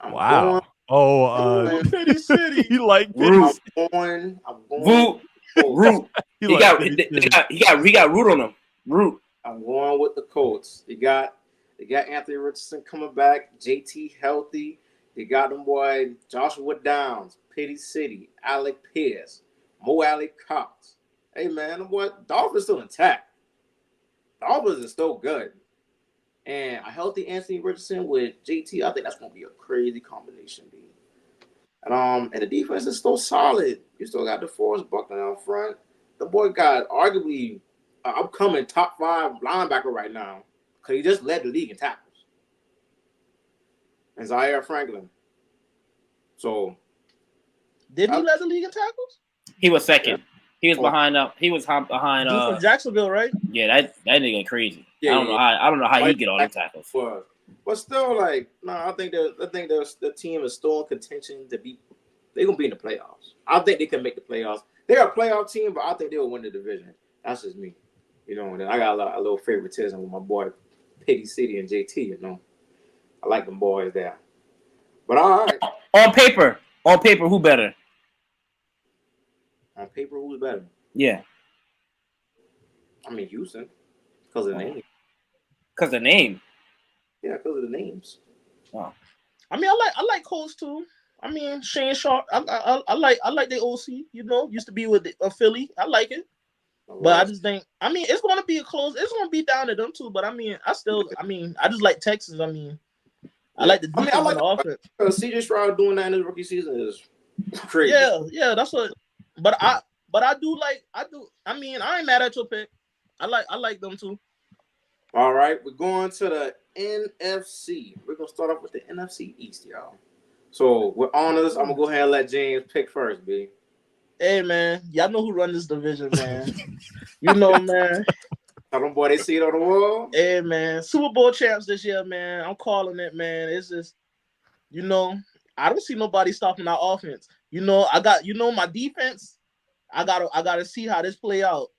Wow. Petty City. You like Root. I'm going. Root. He got Root on him. Root. I'm going with the Colts. They got Anthony Richardson coming back. JT healthy. They got them boy Joshua Downs, Petty City, Alec Pierce, Mo Alley Cox. Hey man, them boy Dolphins still intact. Dolphins is still good. And a healthy Anthony Richardson with JT, I think that's gonna be a crazy combination, dude. And the defense is still solid. You still got DeForest Buckner out front. The boy got arguably upcoming top 5 linebacker right now because he just led the league in tackles. And Zaire Franklin. So Did he lead the league in tackles? He was second. Yeah. He was behind. He was behind. Dude from Jacksonville, right? Yeah, that nigga crazy. Yeah, I don't know how he get all the tackles. But still, like, no, I think the team is still in contention to be. They're gonna be in the playoffs. I think they can make the playoffs. They're a playoff team, but I think they'll win the division. That's just me, you know. And then I got a little favoritism with my boy Petty City and JT. You know, I like them boys there. But all right, On paper, who better? on paper, who's better? Yeah, I mean, Houston, because of the name. because the name. Yeah, because of the names. Wow. I mean, I like Colts too. I mean, Shane Sharp. I like the OC. You know, used to be with Philly. I like it, but I just think. I mean, it's going to be a close. It's going to be down to them too. But I mean, I just like Texas. I mean, I like the defense on the offense. CJ Stroud doing that in his rookie season is crazy. Yeah, that's what. But I do. I mean, I ain't mad at your pick. I like them too. All right, we're going to the NFC. We're gonna start off with the NFC East, y'all. So with honors, I'm gonna go ahead and let James pick first, B. Hey man, y'all know who run this division, man. You know, man. Tell them boy they see it on the wall. Hey man, Super Bowl champs this year, man. I'm calling it, man. It's just, you know, I don't see nobody stopping our offense. You know, I got, my defense. I gotta see how this play out.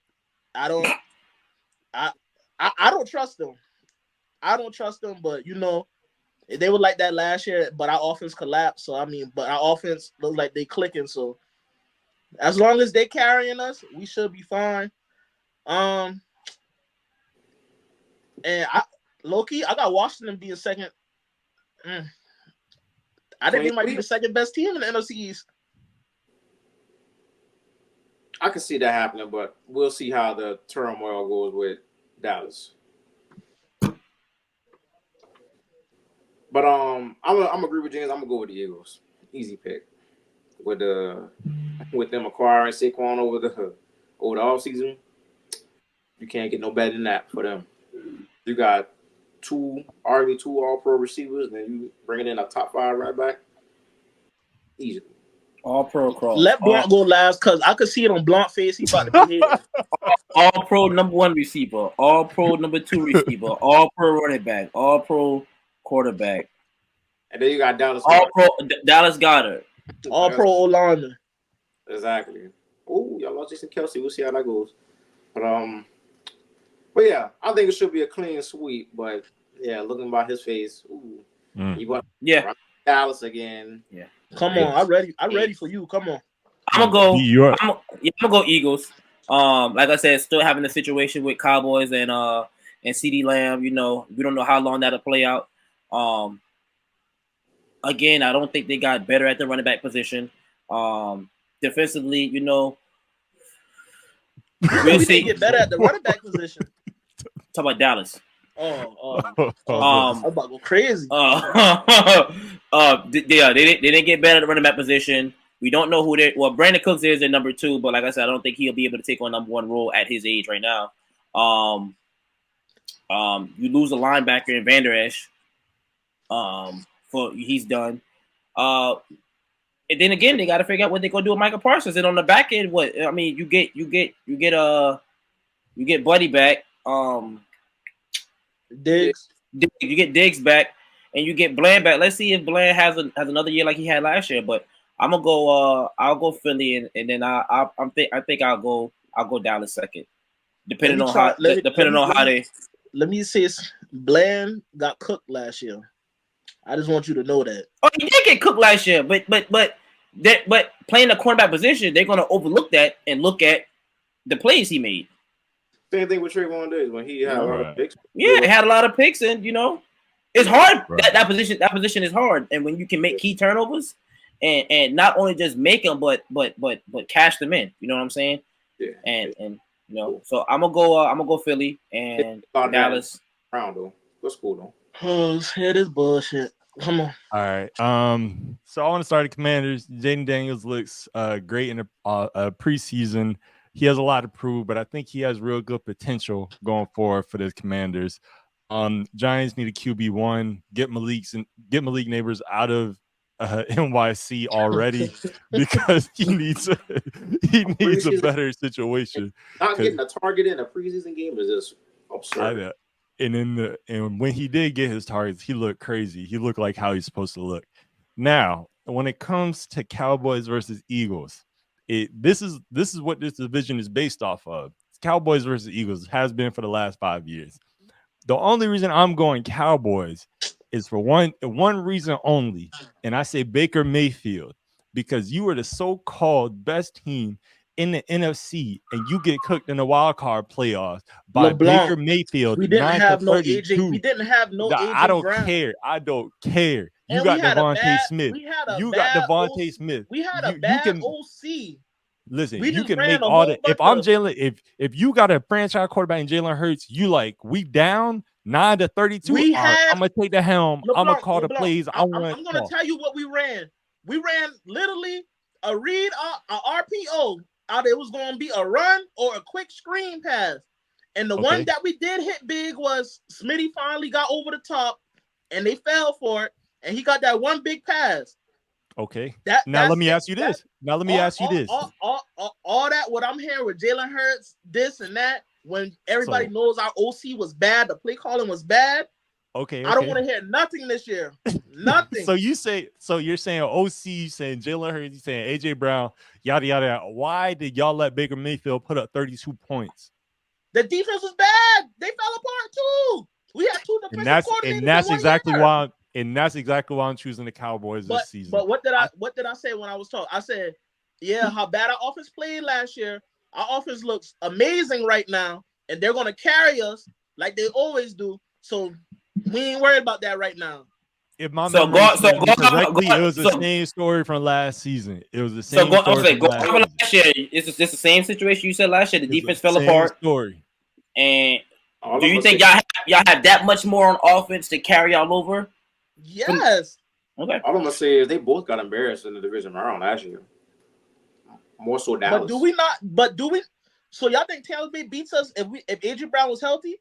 I don't trust them. I don't trust them, but you know, they were like that last year, but our offense collapsed. So I mean, but our offense looks like they clicking. So as long as they carrying us, we should be fine. And low-key, I got Washington being second. I think they might be the second best team in the NFC East. I can see that happening, but we'll see how the turmoil goes with Dallas. But I'm agree with James. I'm gonna go with the Eagles. Easy pick. With them acquiring Saquon over the offseason, you can't get no better than that for them. You got two all-pro receivers, then you bringing in a top 5 right back. Easily. All-pro cross. Let Blunt go last, because I could see it on Blunt's face. He about to be here. All-pro number 1 receiver. All-pro number 2 receiver. All-pro running back. All-pro quarterback. And then you got Dallas. All-pro Dallas Goedert. All-pro O-lineman. Exactly. Oh, y'all lost Jason Kelsey. We'll see how that goes. But yeah, I think it should be a clean sweep. But yeah, looking by his face, you want Dallas again. Yeah. Come on, I'm ready for you. Come on. I'm gonna go Eagles. Like I said, still having a situation with Cowboys and CeeDee Lamb. You know, we don't know how long that'll play out. Again, I don't think they got better at the running back position. Defensively, you know, we'll see. Get better at the running back position. Talk about Dallas. I'm about to go crazy. Yeah, they didn't get better at the running back position. We don't know who they. Well, Brandon Cooks is their number 2, but like I said, I don't think he'll be able to take on number 1 role at his age right now. You lose a linebacker in Van Der Esch. He's done. And then again, they got to figure out what they're gonna do with Michael Parsons. And on the back end, you get Buddy back. Diggs. You get Diggs back, and you get Bland back. Let's see if Bland has another year like he had last year. But I'm gonna go. I'll go Philly, and then I think I'll go Dallas second, depending on how they. Let me say, Bland got cooked last year. I just want you to know that. Oh, he did get cooked last year, but playing the cornerback position, they're gonna overlook that and look at the plays he made. Same thing with Trayvon Diggs when he had a lot of picks. Yeah, they had a lot of picks, and you know, it's hard. Right. That position is hard, and when you can make key turnovers, and not only just make them, but cash them in. You know what I'm saying? Yeah. And you know, so I'm gonna go Philly and Dallas. Round though, what's cool though? Oh, it is bullshit. Come on. All right. So I want to start the Commanders. Jaden Daniels looks great in a preseason. He has a lot to prove, but I think he has real good potential going forward for the Commanders. Giants need a QB1. Get Malik Neighbors out of NYC already because he needs a better situation. Not getting a target in a preseason game is just absurd. And when he did get his targets, he looked crazy. He looked like how he's supposed to look. Now, when it comes to Cowboys versus Eagles, this is what this division is based off of. It's Cowboys versus Eagles. It has been for the last 5 years. The only reason I'm going Cowboys is for one reason only, and I say Baker Mayfield, because you are the so-called best team in the NFC, and you get cooked in the wild card playoffs by Baker Mayfield. We didn't have no AJ. We didn't have no AJ. I don't care. I don't care. You got Devontae Smith. You got Devontae Smith. We had a bad OC. Listen, you can make all the. If I'm Jalen, if you got a franchise quarterback in Jalen Hurts, you like we down 9-32. I'm gonna take the helm. I'm gonna call the plays. I'm gonna tell you what we ran. We ran literally a read, a RPO. It was going to be a run or a quick screen pass. And the one that we did hit big was Smitty finally got over the top and they fell for it. And he got that one big pass. Okay. Now let me ask you this. All that what I'm hearing with Jalen Hurts, this and that, when everybody knows our OC was bad, the play calling was bad. Okay. I don't want to hear nothing this year. Nothing. So you're saying OC, saying Jalen Hurts, you saying AJ Brown, yada yada. Why did y'all let Baker Mayfield put up 32 points? The defense was bad. They fell apart too. We had two defensive coordinators. And that's exactly why I'm choosing the Cowboys this season. But what did I say when I was talking? I said, yeah, how bad our offense played last year. Our offense looks amazing right now, and they're gonna carry us like they always do. So we ain't worried about that right now. If my memory correctly, it was the same story from last season. It was the same story from last year. It's the same situation you said last year. The defense fell apart. Story. And do you think y'all have that much more on offense to carry y'all over? Yes. Okay. All I'm gonna say is they both got embarrassed in the division round last year. More so Dallas. But do we not? But do we? So y'all think Tampa Bay beats us if AJ Brown was healthy?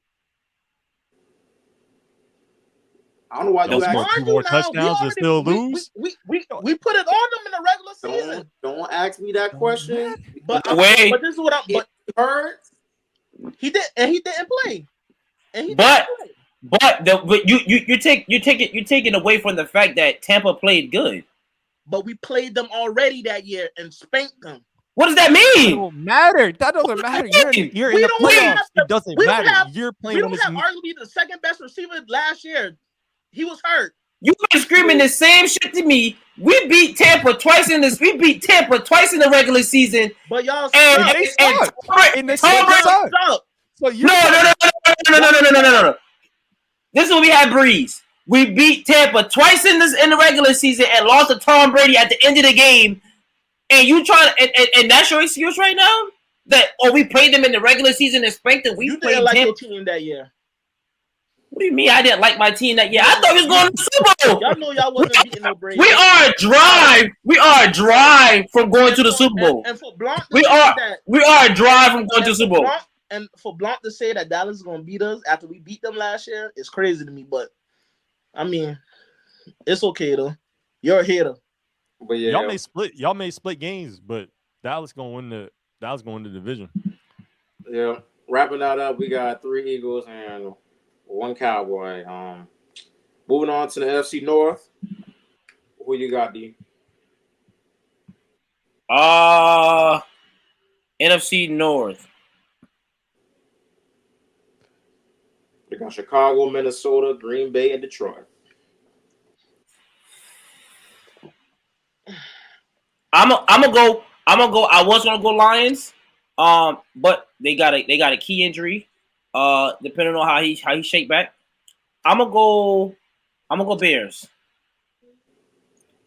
I don't know why you ask two more touchdowns and still lose. We put it on them in the regular season. Don't ask me that question. But this is what I'm. But hurts. He didn't play. But you're taking away from the fact that Tampa played good. But we played them already that year and spanked them. What does that mean? That doesn't matter. You're in the playoffs. It doesn't matter. You're playing. We don't have arguably the second best receiver last year. He was hurt. You've been screaming the same shit to me. We beat Tampa twice in the regular season. But y'all and they suck. And they suck. So No. This is what we had, Breeze. We beat Tampa twice in the regular season and lost to Tom Brady at the end of the game. And you trying and that's your excuse right now? That we played them in the regular season and spanked them. You didn't like your team that year. What do you mean I didn't like my team that year? I thought we was going to the Super Bowl. Y'all know y'all wasn't beating no Brady. We are a drive from going to the Super Bowl. And for Blanc we are a drive from going to the Super Bowl. And for Blanc to say that Dallas is going to beat us after we beat them last year is crazy to me. But I mean, it's okay though. You're a hater. But yeah, y'all may split games, but Dallas gonna win the division. Yeah. Wrapping that up, we got 3 Eagles and 1 Cowboy. Moving on to the NFC North. Who you got, D? NFC North. We got Chicago, Minnesota, Green Bay, and Detroit. I'm gonna go. I was gonna go Lions, but they got a key injury. Depending on how he shake back, I'm gonna go Bears.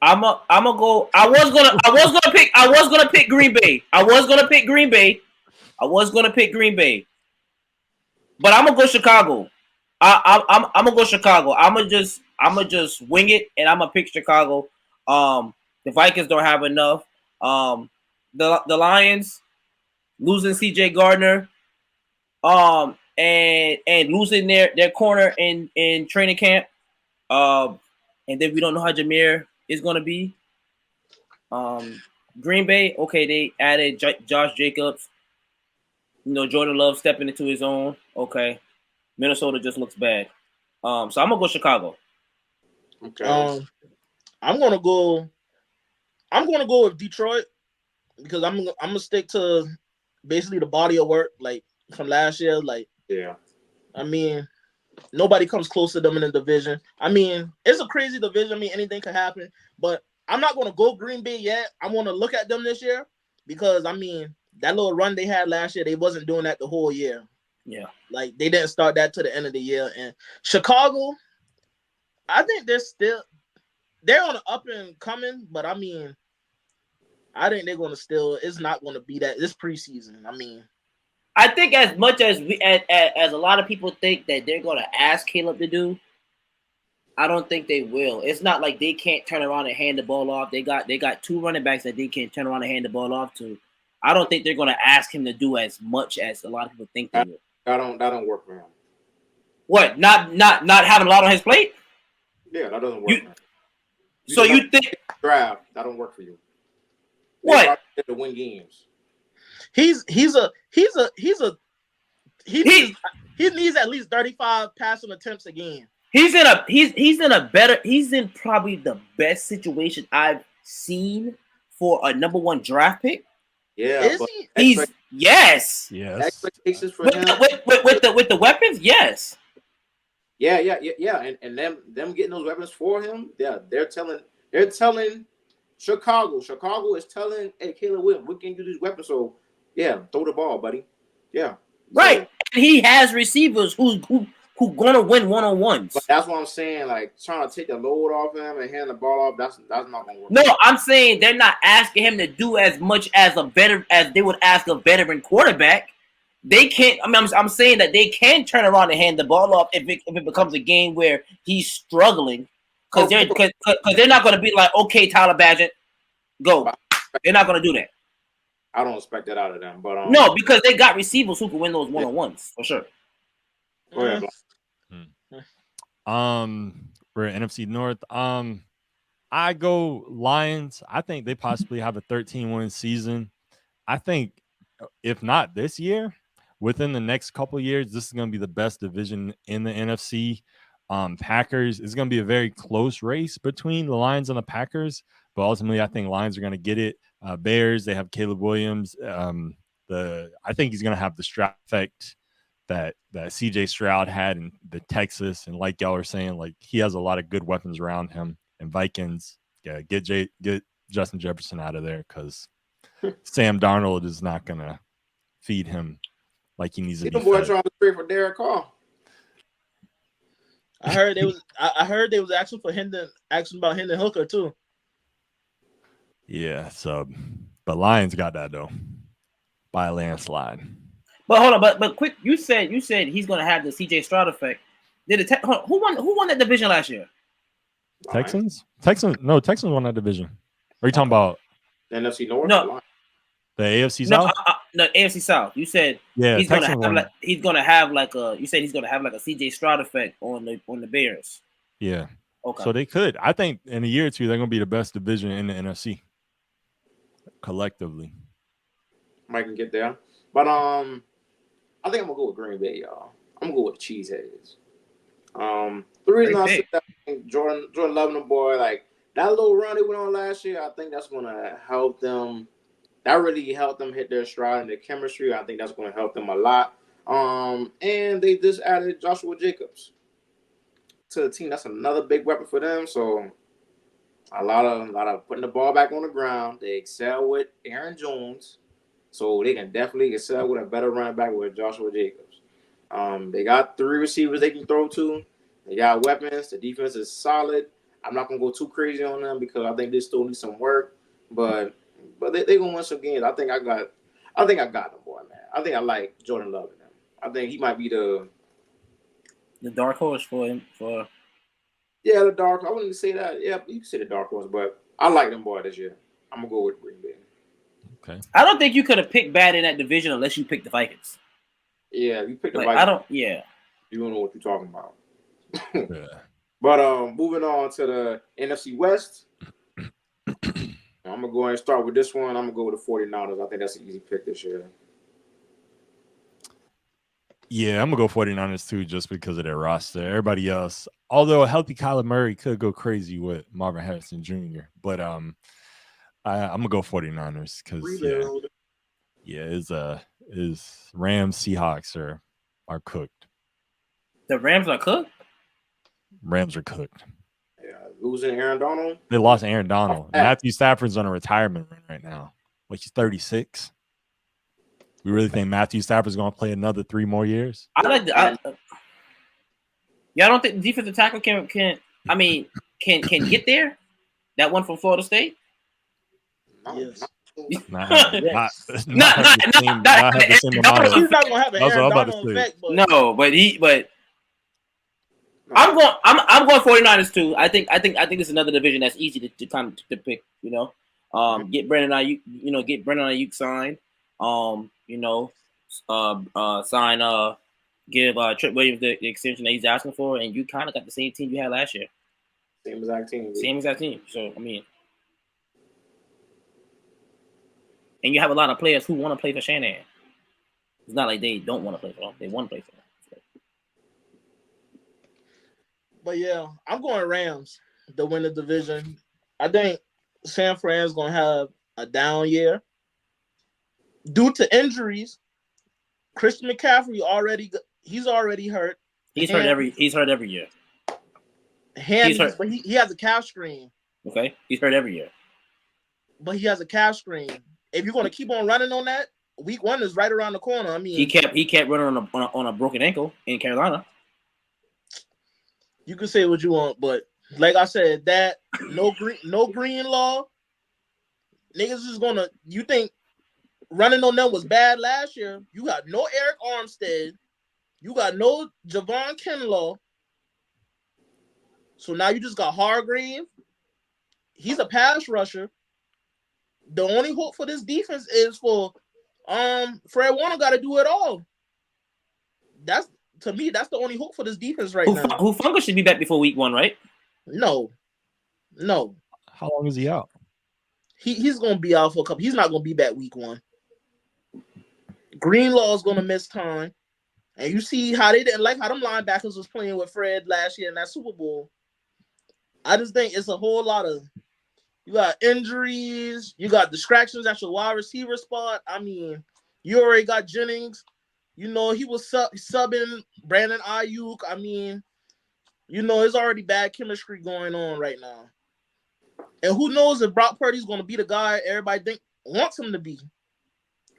I'm gonna go. I was gonna pick Green Bay. But I'm gonna go Chicago. I'm gonna go Chicago. I'm I'm gonna just wing it, and I'm gonna pick Chicago. The Vikings don't have enough. The Lions losing C.J. Gardner, and losing their corner in training camp. And then we don't know how Jameer is gonna be. Green Bay, okay, they added Josh Jacobs. Jordan Love stepping into his own. Okay, Minnesota just looks bad. So I'm gonna go Chicago. Okay. I'm gonna go with Detroit because I'm gonna stick to basically the body of work like from last year. Like, yeah, I mean, nobody comes close to them in the division. I mean, it's a crazy division. I mean, anything could happen. But I'm not gonna go Green Bay yet. I want to look at them this year because I mean that little run they had last year, they wasn't doing that the whole year. Yeah, like they didn't start that to the end of the year. And Chicago, I think they're on the up and coming, but I mean, I think they're gonna still. It's not gonna be that. This preseason. I mean, I think as much as as a lot of people think that they're gonna ask Caleb to do, I don't think they will. It's not like they can't turn around and hand the ball off. They got two running backs that they can turn around and hand the ball off to. I don't think they're gonna ask him to do as much as a lot of people think they will. That don't work for him. What? Not having a lot on his plate? Yeah, that doesn't work. So you think draft that don't work for you? What? To win games. He needs at least 35 passing attempts a game. He's in probably the best situation I've seen for a number one draft pick. Yeah, is he? Yes. Expectations for with him with the weapons, yes. Yeah, and them getting those weapons for him. Yeah, they're telling Chicago is telling, hey, Caleb Williams, we can use these weapons. So yeah, throw the ball, buddy. Yeah, right. So, and he has receivers who gonna win one-on-ones. But that's what I'm saying. Like trying to take the load off him and hand the ball off. That's not gonna work. No, I'm saying they're not asking him to do as much as they would ask a veteran quarterback. They can't. I mean, I'm saying that they can turn around and hand the ball off if it becomes a game where he's struggling, because they're not going to be like, okay, Tyler Badgett, go. They're not going to do that. I don't expect that out of them, but no, because they got receivers who can win those one-on-ones for sure. Go ahead, we're at NFC North. I go Lions. I think they possibly have a 13-win season. I think if not this year, within the next couple of years, this is going to be the best division in the NFC. Packers is going to be a very close race between the Lions and the Packers, but ultimately I think Lions are going to get it. Bears, they have Caleb Williams. I think he's going to have the Stroud effect that CJ Stroud had in the Texas, and like y'all were saying, like he has a lot of good weapons around him. And Vikings, yeah, get Justin Jefferson out of there because Sam Darnold is not going to feed him like he needs to be. The boy trying to trade for Derek Carr. I heard they was asking about Hendon Hooker too. Yeah, so but Lions got that though by a landslide. But hold on, but quick, you said he's gonna have the CJ Stroud effect. Who won that division last year? Texans? Texans won that division. Are you talking about the NFC North? No. The AFC South? No, AFC South. You said he's gonna have like a CJ Stroud effect on the Bears. Yeah. Okay. So they could. I think in a year or two they're gonna be the best division in the NFC collectively. Might can get there. But I think I'm gonna go with Green Bay, y'all. I'm gonna go with the Cheeseheads. The reason I said that, Jordan loving the boy, like that little run they went on last year, I think that's gonna help them. That really helped them hit their stride and their chemistry. I think that's gonna help them a lot. And they just added Joshua Jacobs to the team. That's another big weapon for them. So a lot of putting the ball back on the ground. They excel with Aaron Jones. So they can definitely excel with a better running back with Joshua Jacobs. They got 3 receivers they can throw to. They got weapons. The defense is solid. I'm not gonna go too crazy on them because I think they still need some work. But they gonna win some games. I think I got them, boy, man. I think I like Jordan Love in them. I think he might be the dark horse for him. For Yeah, the dark. I wouldn't say that. Yeah, you can say the dark horse, but I like them boy this year. I'm gonna go with Green Bay. Okay. I don't think you could have picked bad in that division unless you picked the Vikings. Yeah, you pick the Like Vikings. I don't. Yeah. You don't know what you're talking about. Yeah. But moving on to the NFC West. I'm gonna go ahead and start with this one. I'm gonna go with the 49ers. I think that's an easy pick this year. Yeah, I'm gonna go 49ers too, just because of their roster. Everybody else, although a healthy Kyler Murray could go crazy with Marvin Harrison Jr., but I'm gonna go 49ers because is Rams Seahawks are cooked. The Rams are cooked. Rams are cooked. Yeah, losing Aaron Donald. They lost Aaron Donald. Matthew Stafford's on a retirement run right now. Like he's 36. We really think Matthew Stafford's going to play another 3 more years? I like the. Yeah, I don't think the defensive tackle can get there. That one from Florida State. Yes. Not Yes. have the same amount of. He's not gonna have an That's what Aaron I'm about to Donald say. effect, but No, but I'm going 49ers too. I think it's another division that's easy to kind of to pick. You know, get Brandon Ayuk. You know, get Brandon Ayuk signed. You know, sign give Trent Williams the extension that he's asking for, and you kind of got the same team you had last year. Same exact team. Same exact team. So I mean, and you have a lot of players who want to play for Shanahan. It's not like they don't want to play for him; they want to play for him. But yeah, I'm going Rams to win the division. I think San Fran's gonna have a down year due to injuries. Christian McCaffrey he's already hurt. He's hurt every year. He's hurt. But he has a calf strain. Okay, he's hurt every year. But he has a calf strain. If you're gonna keep on running on that, week 1 is right around the corner. I mean, he kept running on a broken ankle in Carolina. You can say what you want, but like I said, that no green law, niggas is gonna. You think running on them was bad last year? You got no Eric Armstead, you got no Javon Kinlaw, so now you just got Hargrave. He's a pass rusher. The only hope for this defense is for Fred Warner got to do it all. To me, that's the only hope for this defense right now. Hufanga should be back before week 1, right? No. How long is he out? He's going to be out for a couple. He's not going to be back week 1. Greenlaw is going to miss time. And you see how they didn't like how them linebackers was playing with Fred last year in that Super Bowl. I just think it's a whole lot of, you got injuries, you got distractions at your wide receiver spot. I mean, you already got Jennings. You know, he was subbing Brandon Ayuk. I mean, you know, there's already bad chemistry going on right now. And who knows if Brock Purdy's going to be the guy everybody wants him to be.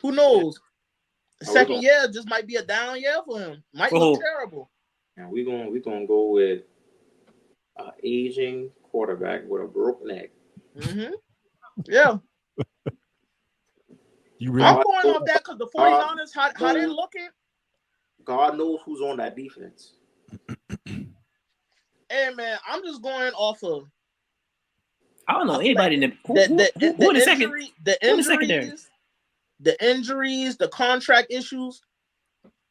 Who knows? Second year just might be a down year for him. Might look terrible. And we're gonna go with an aging quarterback with a broken neck. Mm-hmm. Yeah. You really I'm going off that because the 49ers, how they're looking. God knows who's on that defense. Hey, man, I'm just going off of. I don't know anybody in the second. The injuries, the contract issues,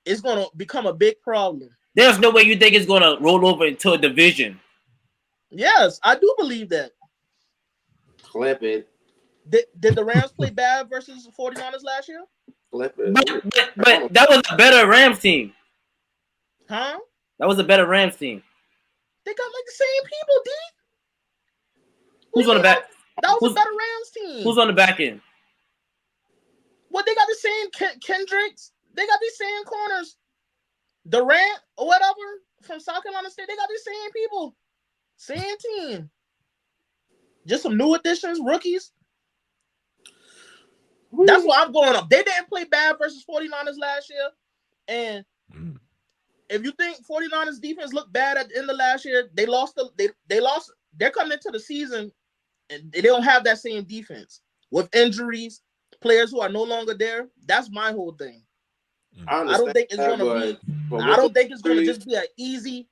it's going to become a big problem. There's no way you think it's going to roll over into a division. Yes, I do believe that. Clip it. Did the Rams play bad versus the 49ers last year? Clip it. But that was a better Rams team. Huh? That was a better Rams team. They got like the same people, D. Who's on the back? That was a better Rams team. Who's on the back end? Well, they got the same Kendricks. They got these same corners. Durant or whatever from South Carolina State. They got these same people. Same team. Just some new additions, rookies. That's why I'm going up. They didn't play bad versus 49ers last year. And if you think 49ers defense looked bad at the end of last year, they lost. They're coming into the season and they don't have that same defense. With injuries, players who are no longer there. That's my whole thing. I don't think it's going to be. I don't think it's going to just be an easy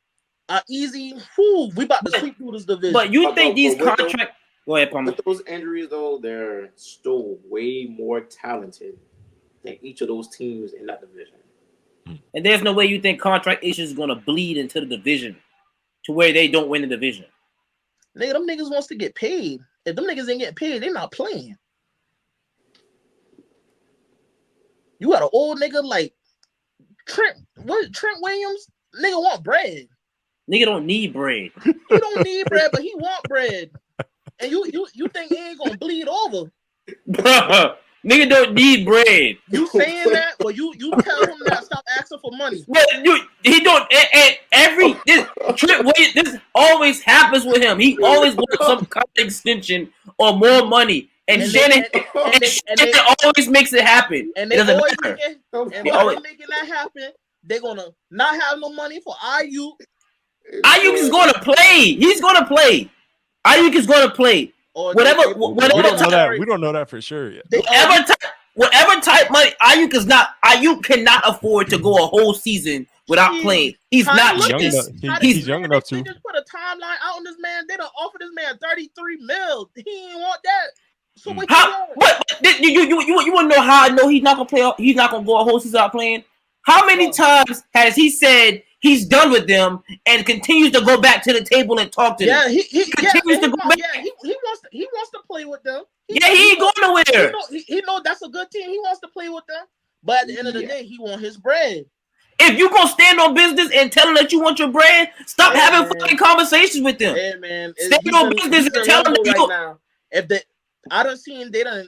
easy. Whew, we about to sweep through this division. But you think these with contract? Go ahead, Palmer. With those injuries, though, they're still way more talented than each of those teams in that division. And there's no way you think contract issues is going to bleed into the division to where they don't win the division. Nigga, them niggas wants to get paid. If them niggas ain't getting paid, they not playing. You got an old nigga like Trent Williams. Nigga want bread. Nigga don't need bread. He don't need bread, but he want bread. And you think he ain't gonna bleed over? Nigga don't need bread. You saying that, but you tell him that stop asking for money. But he don't. This always happens with him. He always wants some kind of extension or more money. And Shannon always makes it happen. And they always making that happen. They're gonna not have no money for Ayuk. Ayuk is gonna play. He's gonna play. Ayuk is gonna play. Whatever we don't know that for sure yet. Whatever type money Ayuk cannot afford to go a whole season without playing. He's not young enough. He's young enough to. They just put a timeline out on this man. They don't offer this man 33 mil. He ain't want that. So what you want to know how I know he's not gonna play? He's not gonna go a whole season without playing. How many times has he said he's done with them and continues to go back to the table and talk to them? He continues to go back. Yeah, he wants to play with them. He ain't going nowhere. He know that's a good team. He wants to play with them. But at the end of the day, he want his bread. If you gonna stand on business and tell them that you want your bread, stop having fucking conversations with them. Yeah, man. Stand on business and tell them that you. Now. I done seen they done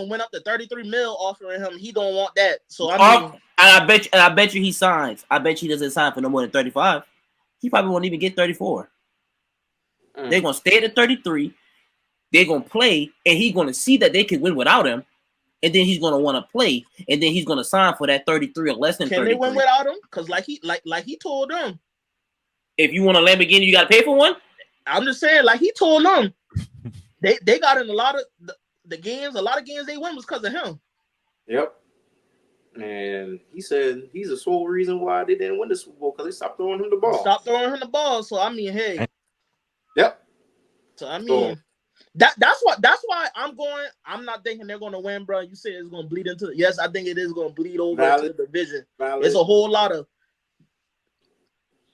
went up to 33 mil offering him. He don't want that. So I bet you he signs. I bet you he doesn't sign for no more than 35. He probably won't even get 34. They're gonna stay at 33. They're gonna play, and he's gonna see that they can win without him, and then he's gonna want to play, and then he's gonna sign for that 33 or less than 33. Can they win without him? Because like he told them, if you want a Lamborghini, you gotta pay for one. I'm just saying, like he told them, they got in a lot of the games. A lot of games they win was because of him. Yep. And he said he's the sole reason why they didn't win the Super Bowl because they stopped throwing him the ball. So I mean, hey. Yep. So I mean, that's why I'm going. I'm not thinking they're going to win, bro. You said it's going to bleed into. Yes, I think it is going to bleed over into the division. It's a whole lot of.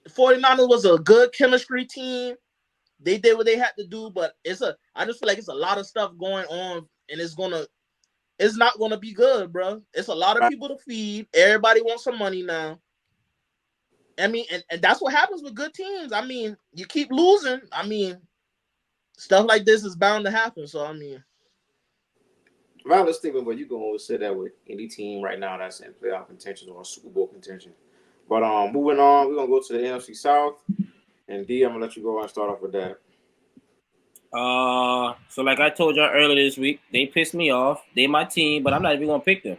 The 49ers was a good chemistry team. They did what they had to do, but I just feel like it's a lot of stuff going on, and it's not gonna be good, bro. It's a lot of people to feed. Everybody wants some money now. I mean, and that's what happens with good teams. I mean, you keep losing. I mean, stuff like this is bound to happen. So I mean, valid statement, but you can always say that with any team right now that's in playoff contention or Super Bowl contention. But moving on, we're gonna go to the NFC South. And D, I'm gonna let you go and start off with that. So like I told y'all earlier this week, they pissed me off. They my team, but I'm not even gonna pick them.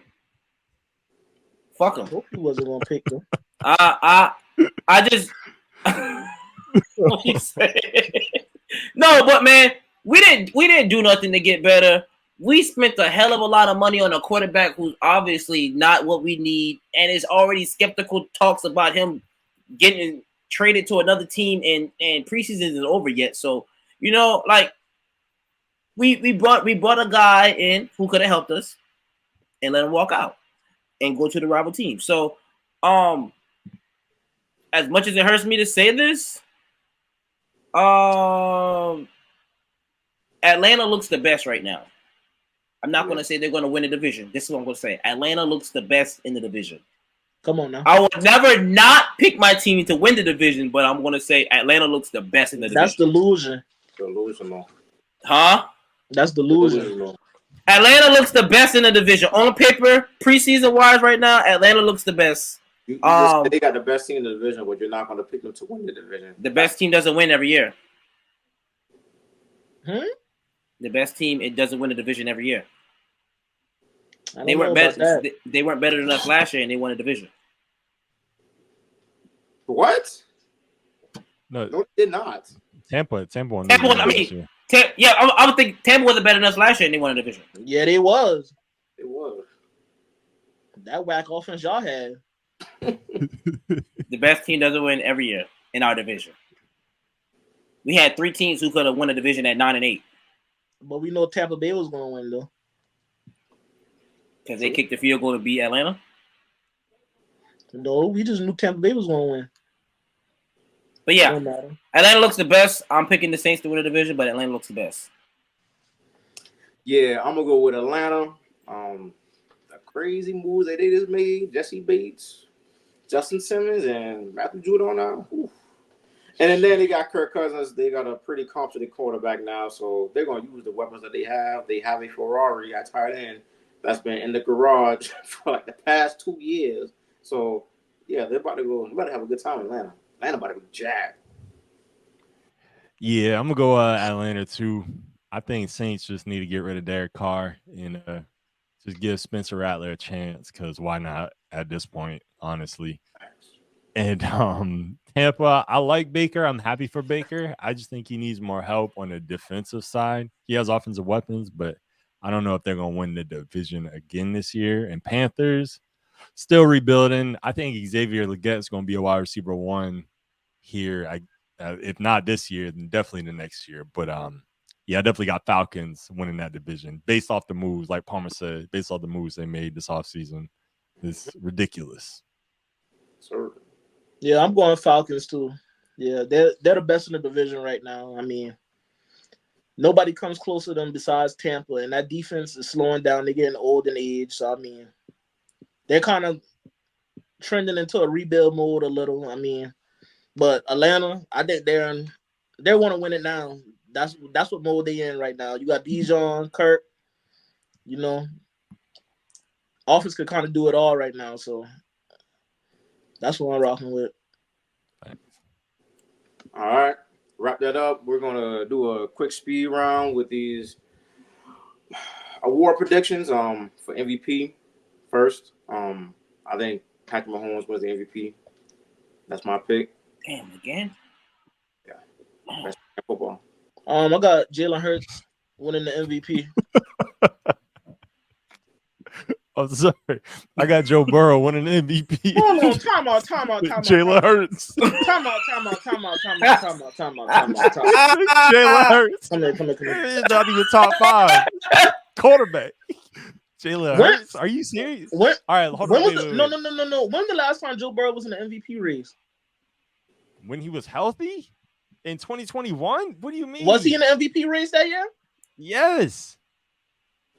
Fuck them. I hope you wasn't gonna pick them. I just what you say? No, but man, we didn't do nothing to get better. We spent a hell of a lot of money on a quarterback who's obviously not what we need, and is already skeptical talks about him getting traded to another team, and preseason isn't over yet. So, you know, like we brought a guy in who could have helped us and let him walk out and go to the rival team. So, as much as it hurts me to say this, Atlanta looks the best right now. I'm not going to say they're going to win the division. This is what I'm going to say. Atlanta looks the best in the division. Come on now. I would never not pick my team to win the division, but I'm going to say Atlanta looks the best in the division. That's delusion. Delusional. Huh? That's delusion. Atlanta looks the best in the division. On paper, preseason wise right now, Atlanta looks the best. You just said they got the best team in the division, but you're not going to pick them to win the division. The best team doesn't win every year. The best team, it doesn't win the division every year. They weren't better. They weren't better than us last year, and they won a division. What? No, they did not. Tampa won. I mean, I would think Tampa wasn't better than us last year, and they won a division. Yeah, they was. It was. That whack offense y'all had. The best team doesn't win every year in our division. We had 3 teams who could have won the division at 9-8 But we know Tampa Bay was going to win though. because they kicked the field goal to beat Atlanta. No, we just knew Tampa Bay was going to win. But yeah, Atlanta looks the best. I'm picking the Saints to win the division, but Atlanta looks the best. Yeah, I'm gonna go with Atlanta. The crazy moves that they just made: Jesse Bates, Justin Simmons, and Matthew Judon now. And then they got Kirk Cousins. They got a pretty competent quarterback now, so they're gonna use the weapons that they have. They have a Ferrari at tight end that's been in the garage for like the past 2 years. So yeah, they're about to go. They're about to have a good time in Atlanta. Atlanta about to be jacked. Yeah, I'm gonna go Atlanta too. I think Saints just need to get rid of Derek Carr and just give Spencer Rattler a chance, because why not at this point, honestly. And Tampa, I like Baker. I'm happy for Baker. I just think he needs more help on the defensive side. He has offensive weapons, but I don't know if they're going to win the division again this year. And Panthers, still rebuilding. I think Xavier Legette is going to be a wide receiver 1 here. If not this year, then definitely the next year. But yeah, I definitely got Falcons winning that division based off the moves, like Palmer said, based off the moves they made this offseason. It's ridiculous. Sure. Yeah, I'm going Falcons too. Yeah, they're the best in the division right now. I mean, nobody comes close to them besides Tampa, and that defense is slowing down. They're getting old in age, so I mean, they're kind of trending into a rebuild mode a little. I mean, but Atlanta, I think they want to win it now. That's what mode they in right now. You got Bijan, Kirk, offense could kind of do it all right now, so that's what I'm rocking with. All right, wrap that up. We're gonna do a quick speed round with these award predictions. For MVP first. I think Patrick Mahomes was the MVP. That's my pick. Damn, again? Yeah, best football. I got Jalen Hurts winning the MVP. I'm sorry. I got Joe Burrow winning the MVP. Hold on, time out. Jalen Hurts. Time out. Jalen Hurts. Come here. He's not even top 5 quarterback. Jalen Hurts? Are you serious? All right, hold on. Wait. No. When the last time Joe Burrow was in the MVP race? When he was healthy? In 2021? What do you mean? Was he in the MVP race that year? Yes.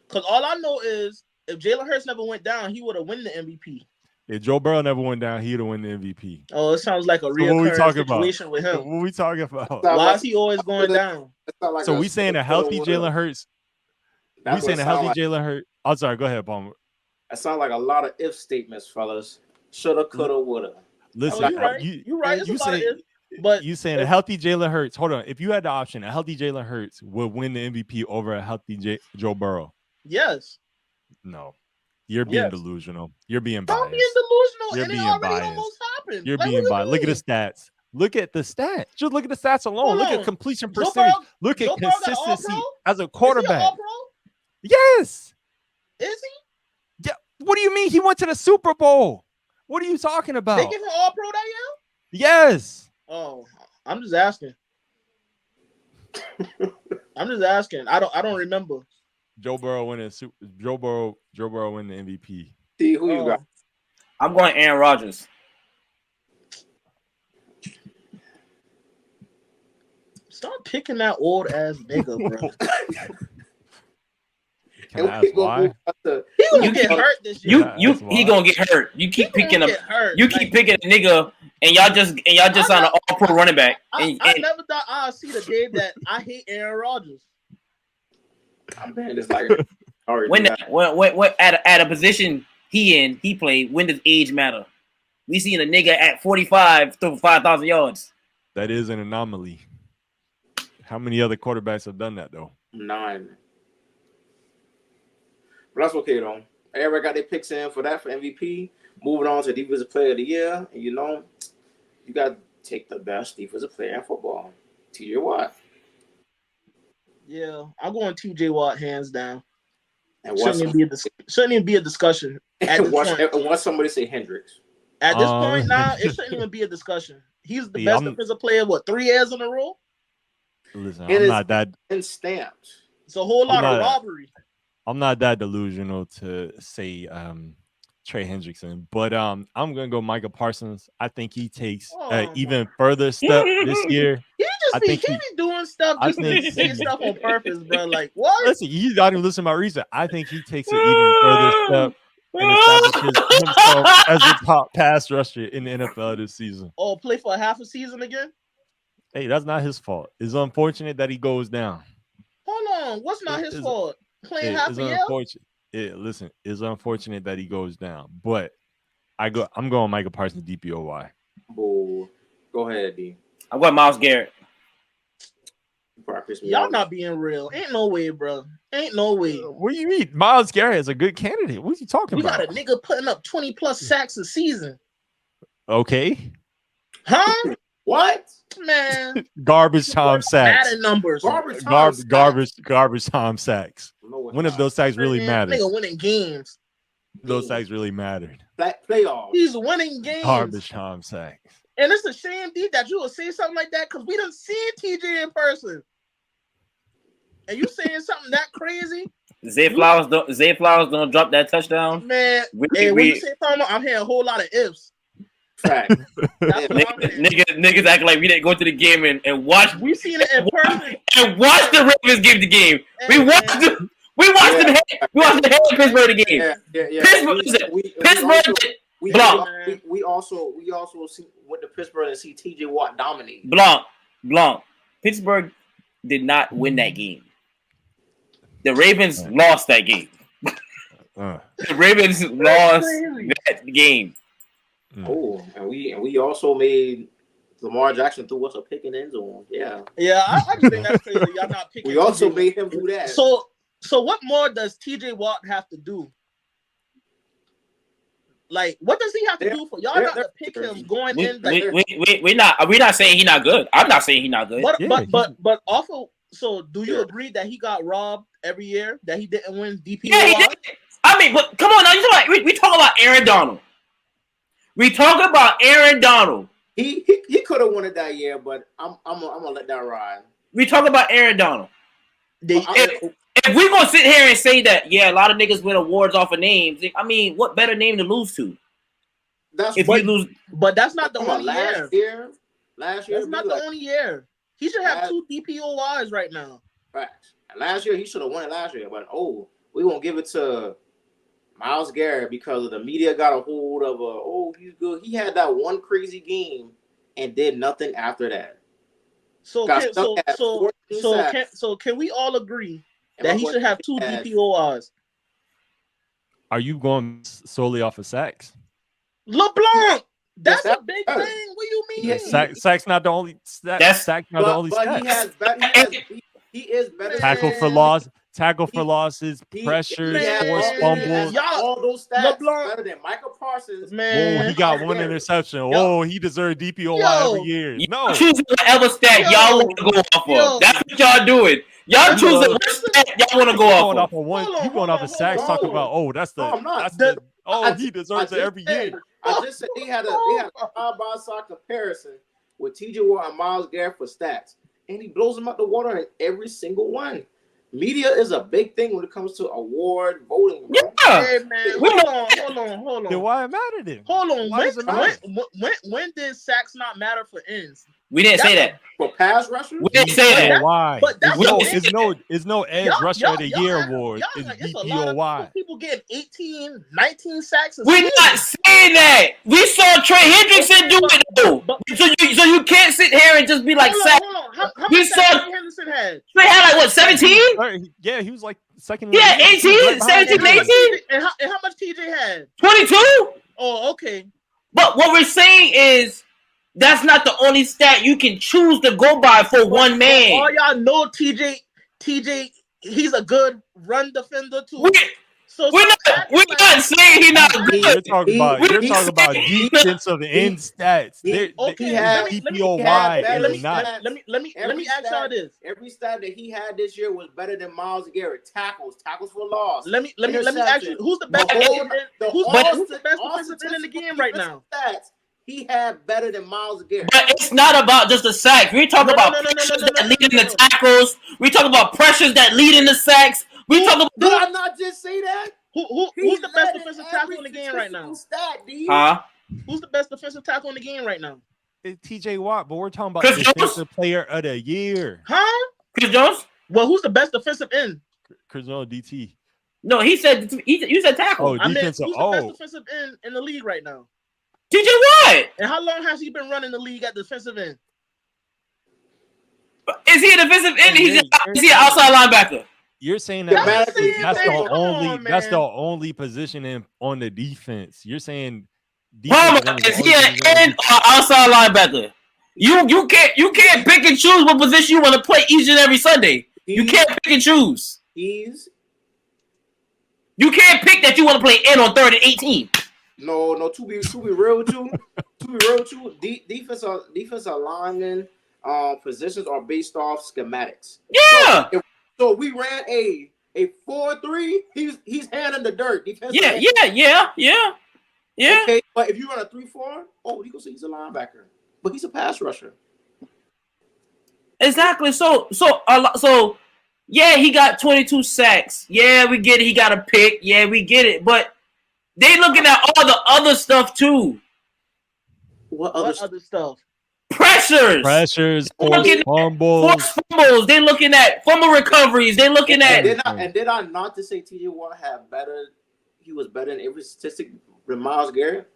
Because all I know is if Jalen Hurts never went down, he would have won the MVP. If Joe Burrow never went down, he'd have won the MVP. Oh, it sounds like a reoccurring situation with him. What we talking about? Why is he always going down? Like so we saying a healthy Jalen Hurts. We saying a healthy Jalen Hurts. I'm sorry. Go ahead, Palmer. That sounds like a lot of if statements, fellas. Shoulda, coulda, woulda. Listen, you're right. You saying, but you saying a healthy Jalen Hurts. Hold on. If you had the option, a healthy Jalen Hurts would win the MVP over a healthy Joe Burrow. Yes. No. You're being delusional. You're being biased. I'm being delusional. You're and being it already biased. Almost happened. You're being biased. Look at the stats. Look at the stats. Just look at the stats alone. Look at completion percentage. Look at consistency as a quarterback. Yes. Is he? Yeah. What do you mean he went to the Super Bowl? What are you talking about? They give him All-Pro that year? Yes. Oh, I'm just asking. I don't remember. Joe Burrow winning Joe Burrow winning the MVP. See who you got? I'm going Aaron Rodgers. Stop picking that old ass nigga, bro. Can I ask why? He gonna get hurt this year. He gonna get hurt. You keep picking him. You keep picking a nigga, and y'all just on an all-pro running back. I never thought I'd see the day that I hate Aaron Rodgers. Man, it's like when at a position he played. When does age matter? We seen a nigga at 45 throw 5,000 yards. That is an anomaly. How many other quarterbacks have done that though? 9. But that's okay though. Everybody got their picks in for MVP. Moving on to Defensive Player of the Year. And you got to take the best defensive player in football. TJ Watt. Yeah, I'm going TJ Watt hands down. And shouldn't even be a discussion. Once somebody say Hendricks. At this point now, it shouldn't even be a discussion. He's the best defensive player, 3 years in a row? Listen, It I'm is not that. and stamped. It's a whole lot of not- robbery. I'm not that delusional to say Trey Hendrickson, but I'm gonna go Micah Parsons. I think he takes Oh, even further step this year. He I just be think he be doing stuff I just to be think saying stuff on purpose, bro. Like what? listen, you got to listen to my reason. I think he takes it even further step and establishes himself as a top pass rusher in the NFL this season. Oh, play for half a season again? Hey, that's not his fault. It's unfortunate that he goes down. Hold on, what's not his fault? Playing half a year? Unfortunate. Listen, it's unfortunate that he goes down, but I'm going Micah Parsons DPOY. Bull. Go ahead, D. I'm going Myles Garrett. Y'all not being real. Ain't no way, bro. Ain't no way. What do you mean? Myles Garrett is a good candidate. What are you talking We about? got a nigga putting up 20 plus sacks a season. Okay. Huh? What? Man. Garbage time sacks. Madden numbers. Garbage time sacks. When have those sacks really mattered? Nigga winning games. Those sacks really mattered. Playoffs. He's winning games. Garbage time sacks. And it's a shame, D, that you would say something like that because we done seen TJ in person. And you saying something that crazy? Zay Flowers don't drop that touchdown. Man, when you say something, I'm hearing a whole lot of ifs. Fact. Niggas act like we didn't go to the game and watch. We seen it in person and watch the Ravens give the game. We watched them. We watched them. We watched the hell Pittsburgh the game. Pittsburgh. We also see went to Pittsburgh and see TJ Watt dominate. Blanc. Pittsburgh did not win that game. The Ravens lost that game. The Ravens lost that game. Oh, and we also made Lamar Jackson threw us a pick in the end zone. Yeah. Yeah, I just think that's crazy. Y'all not picking. We also made him do that. So what more does TJ Watt have to do? Like, what does he have to do for y'all not to pick him going in? We're not saying he's not good. I'm not saying he's not good. But also, so do you agree that he got robbed every year? That he didn't win DPOY? Yeah, he did. I mean, but come on now, we talk about Aaron Donald. We talk about Aaron Donald. He could have won it that year, but I'm gonna let that ride. We talk about Aaron Donald. If we're gonna sit here and say that, yeah, a lot of niggas win awards off of names. I mean, what better name to lose to? But that's not the only year. Last year, that's not the only year. He should have 2 DPOYs right now. Facts. And last year he should have won it last year, but we won't give it to Myles Garrett because of the media got a hold of he's good. He had that one crazy game and did nothing after that. So can we all agree that he should have 2 DPOIs? Are you going solely off of sacks? LeBlanc, that's a big thing. What do you mean? Sacks not the only stat. Sacks not the only stats. He is better. Tackle for losses, pressures, forced fumbles. All those stats better than Michael Parsons. Man, he got one interception. He deserved DPOY every year. No, choosing whatever stat y'all want to go off of. That's what y'all doing. Y'all choosing what stat y'all want to go off of. You going off of sacks? Talk about he deserves it every year. I just said he had a side-by-side comparison with TJ Watt and Myles Garrett for stats, and he blows them out the water in every single one. Media is a big thing when it comes to award voting. Bro. Yeah, hey, man. Hold on. Then why it matter then? Hold on. When did sacks not matter for ends? We didn't say that. For pass rushers? We didn't say that. Why? But it's no edge rusher of the year award. It's DPOY. People getting 18, 19 sacks. We're not saying that. We saw Trey Hendrickson do it though. So you can't sit here and just be like sack. How many sacks Trey Henderson had? Trey had like what, 17? Yeah, he was like second. Yeah, 18, 17, 18. And how much TJ had? 22. Oh, okay. But what we're saying is that's not the only stat you can choose to go by for one man. All y'all know TJ, he's a good run defender too. We're not saying he's not good. You're talking about defensive end stats. DPOY is not. Let me ask y'all this. Every stat that he had this year was better than Myles Garrett. Tackles for loss. Let me ask you, who's the best? Who's the best defensive end in the game right now? Stats. he had better than Myles Garrett. But it's not about just the sacks. We talk about pressures that lead in the tackles. We talk about pressures that lead in the sacks. We talk about. Did I not just say that? Who's the best defensive tackle in the game right now? Huh? Who's the best defensive tackle in the game right now? It's TJ Watt, but we're talking about Chris defensive player of the year. Huh? Chris Jones? Well, who's the best defensive end? Chris Jones, DT. No, he said you said tackle. Oh, I mean, defensive. who's the best defensive end in the league right now? TJ Watt. And how long has he been running the league at defensive end? Is he a defensive end? Is he an outside linebacker? You're saying that that's the only position on the defense. You're saying is he an end or outside linebacker? You can't pick and choose what position you want to play each and every Sunday. You can't pick and choose. You can't pick that you want to play end on 3rd and 18. No. To be real with you, defensive linemen positions are based off schematics. Yeah. So we ran a 4-3. He's handing the dirt. Yeah. Okay, but if you run a 3-4, you gonna say he's a linebacker, but he's a pass rusher. Exactly. So yeah, he got 22 sacks. Yeah, we get it. He got a pick. Yeah, we get it. But they looking at all the other stuff too. What other stuff? Pressures, forced fumbles. They looking at fumble recoveries. They looking at. Did I not to say TJ Watt had better? He was better in every statistic than Myles Garrett.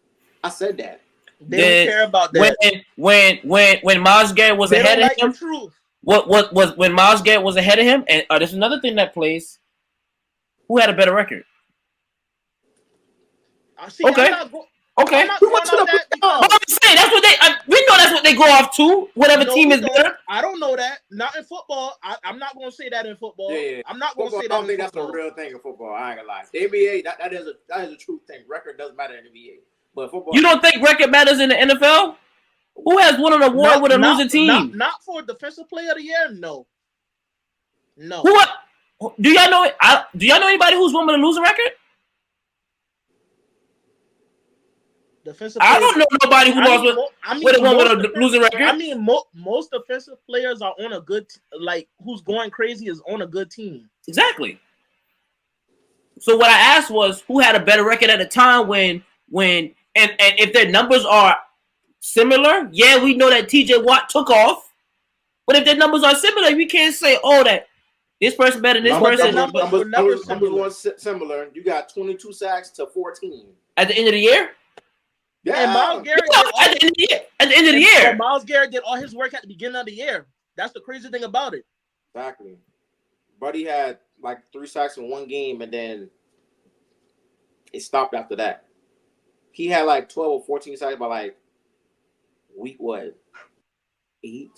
I said that. They don't care about that. When Myles Garrett was ahead of him. What was when Myles Garrett was ahead of him? And there's another thing that plays. Who had a better record? Okay. I'm saying that's what we know. That's what they go off to. Whatever team is better. I don't know that. Not in football. I'm not going to say that in football. Yeah. I'm not going to say that. I don't think that's a real thing in football. I ain't gonna lie. The NBA that is a true thing. Record doesn't matter in the NBA, but football. You don't think record matters in the NFL? Who has won an award with a losing team? Not for defensive player of the year. No. Do y'all know? Do y'all know anybody who's won with a losing record? I don't know nobody who lost with a losing record. I mean, most defensive players are on a good, who's going crazy is on a good team. Exactly. So what I asked was, who had a better record at the time when and if their numbers are similar, yeah, we know that TJ Watt took off. But if their numbers are similar, we can't say, that this person better than this person. Numbers were similar. You got 22 sacks to 14 at the end of the year. Yeah, and Myles Garrett at the end of the year. Myles Garrett did all his work at the beginning of the year. That's the crazy thing about it. Exactly. Buddy had 3 sacks in one game, and then it stopped after that. He had 12 or 14 sacks by week 8?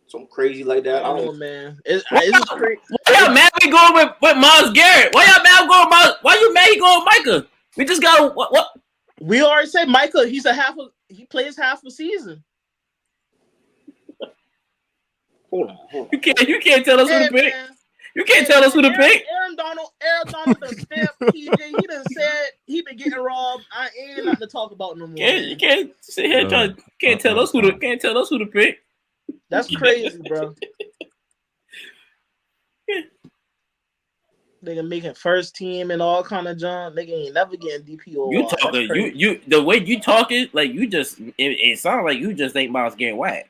Something crazy like that. Oh man, it's crazy. Why y'all mad we going with Myles Garrett? Why y'all mad going Myles? Why you mad he going Micah? We just got what? We already said Micah. He plays half a season. Hold on. You can't tell us who to pick. You can't tell us who to pick. Aaron Donald done stamped PJ. He done said he been getting robbed. I ain't nothing to talk about no more. You can't sit here can't tell us who to pick. That's crazy, bro. Nigga making first team and all kind of junk. Nigga ain't never getting DPO. You talking you the way you talking you just it sounds like you just think Myles Garrett whack.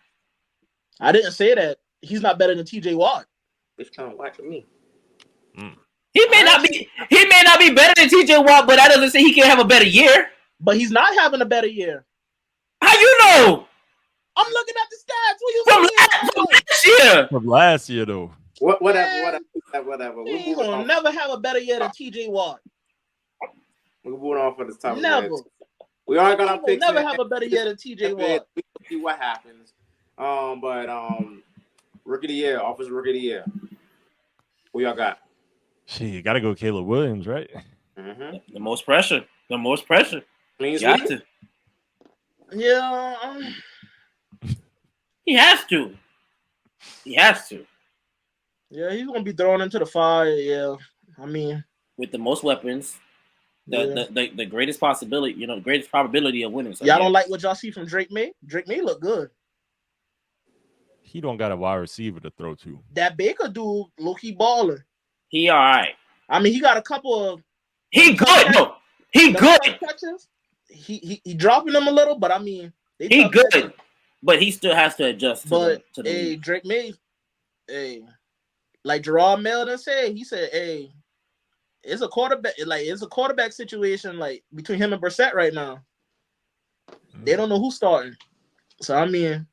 I didn't say that. He's not better than TJ Watt. It's kind of whack to me. He may not be better than TJ Watt, but that doesn't say he can't have a better year. But he's not having a better year. How you know? I'm looking at the stats. What you from last year? From last year though. Whatever. He's gonna never have a better year than TJ Watt. We're moving on for this time. Never. We are gonna pick. Never have a better year than TJ Watt. We see what happens. But rookie of the year, offensive rookie of the year. Who y'all got? You gotta go Caleb Williams, right? Mm-hmm. The most pressure. Clean got sweep? to. Yeah. He has to. Yeah, he's gonna be thrown into the fire. Yeah, I mean, with the most weapons. the greatest possibility, the greatest probability of winning. So, y'all don't like what y'all see from Drake May? Drake May look good. He don't got a wide receiver to throw to. That Baker dude, low-key balling. He all right. I mean, he got a couple of. He good. No, he good. Catches. He dropping them a little, but I mean, he good. Catches. But he still has to adjust to the league. Drake May, like Gerard Melden said, he said, hey, it's a quarterback situation like between him and Brissett right now. They don't know who's starting. So I mean,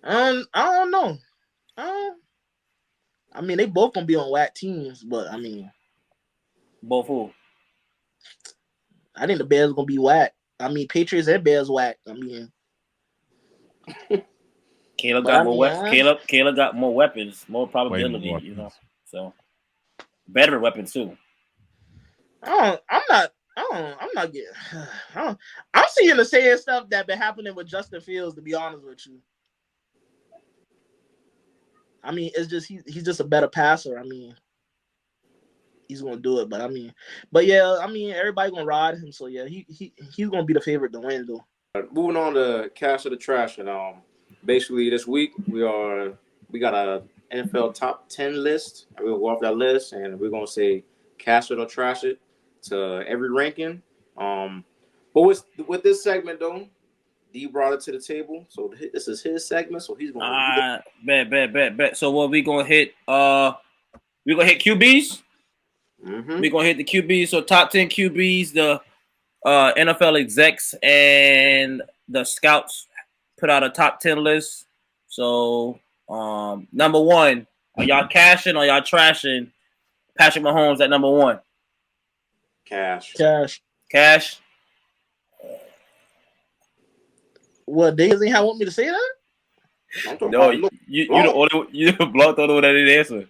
I don't know. I mean, they both gonna be on whack teams, but I mean, both who? I think the Bears gonna be whack. I mean, Patriots and Bears whack. I mean, Caleb got more weapons. Caleb got more weapons, more probability. So better weapons too. I'm not getting. I'm seeing the same stuff that been happening with Justin Fields. To be honest with you, I mean, it's just he's just a better passer. I mean, he's gonna do it, but yeah, I mean, everybody gonna ride him. So yeah, he's gonna be the favorite to win though. Moving on to cash or the trash, and basically this week we got a NFL top 10 list. We'll go off that list, and we're gonna say cash it or trash it to every ranking. But with this segment though, D brought it to the table, so this is his segment. So he's gonna bet. So what we gonna hit? We gonna hit QBs. Mm-hmm. We gonna hit the QBs. So top 10 QBs. The NFL execs and the scouts put out a top 10 list. So number one, are y'all cashing or y'all trashing Patrick Mahomes at number one? Cash. What, they doesn't want me to say that? No, you blocked the one that didn't answer.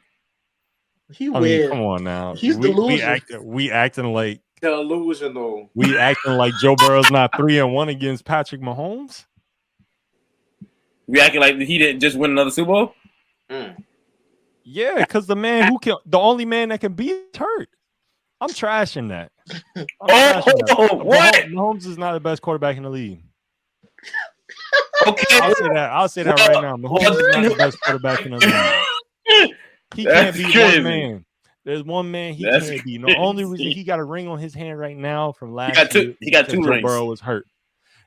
Come on now. He's delusional. We acting like delusional. We acting like Joe Burrow's not 3-1 against Patrick Mahomes. We acting like he didn't just win another Super Bowl. Yeah, because the only man that can beat is hurt. I'm trashing that. What? Mahomes is not the best quarterback in the league. Okay, I'll say that right now. Mahomes is not the best quarterback in the league. He can't beat one man. There's one man he can't beat. The only reason he got a ring on his hand right now from last year, he got two rings. Joe Burrow was hurt.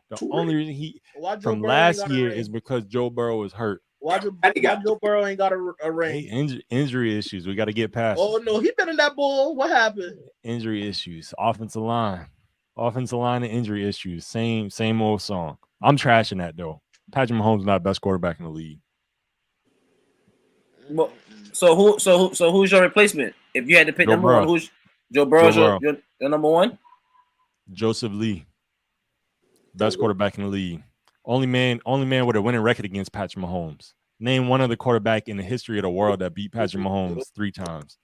The only reason from last year is because Joe Burrow was hurt. Why Joe Burrow ain't got a ring? Hey, injury issues. We got to get past. Oh no, he been in that bull. What happened? Injury issues. Offensive line and injury issues. Same old song. I'm trashing that though. Patrick Mahomes is not the best quarterback in the league. Well, so who's your replacement? If you had to pick number one, who's Joe Burrow? Your number one? Joseph Lee, best quarterback in the league. Only man with a winning record against Patrick Mahomes. Name one other quarterback in the history of the world that beat Patrick Mahomes 3 times.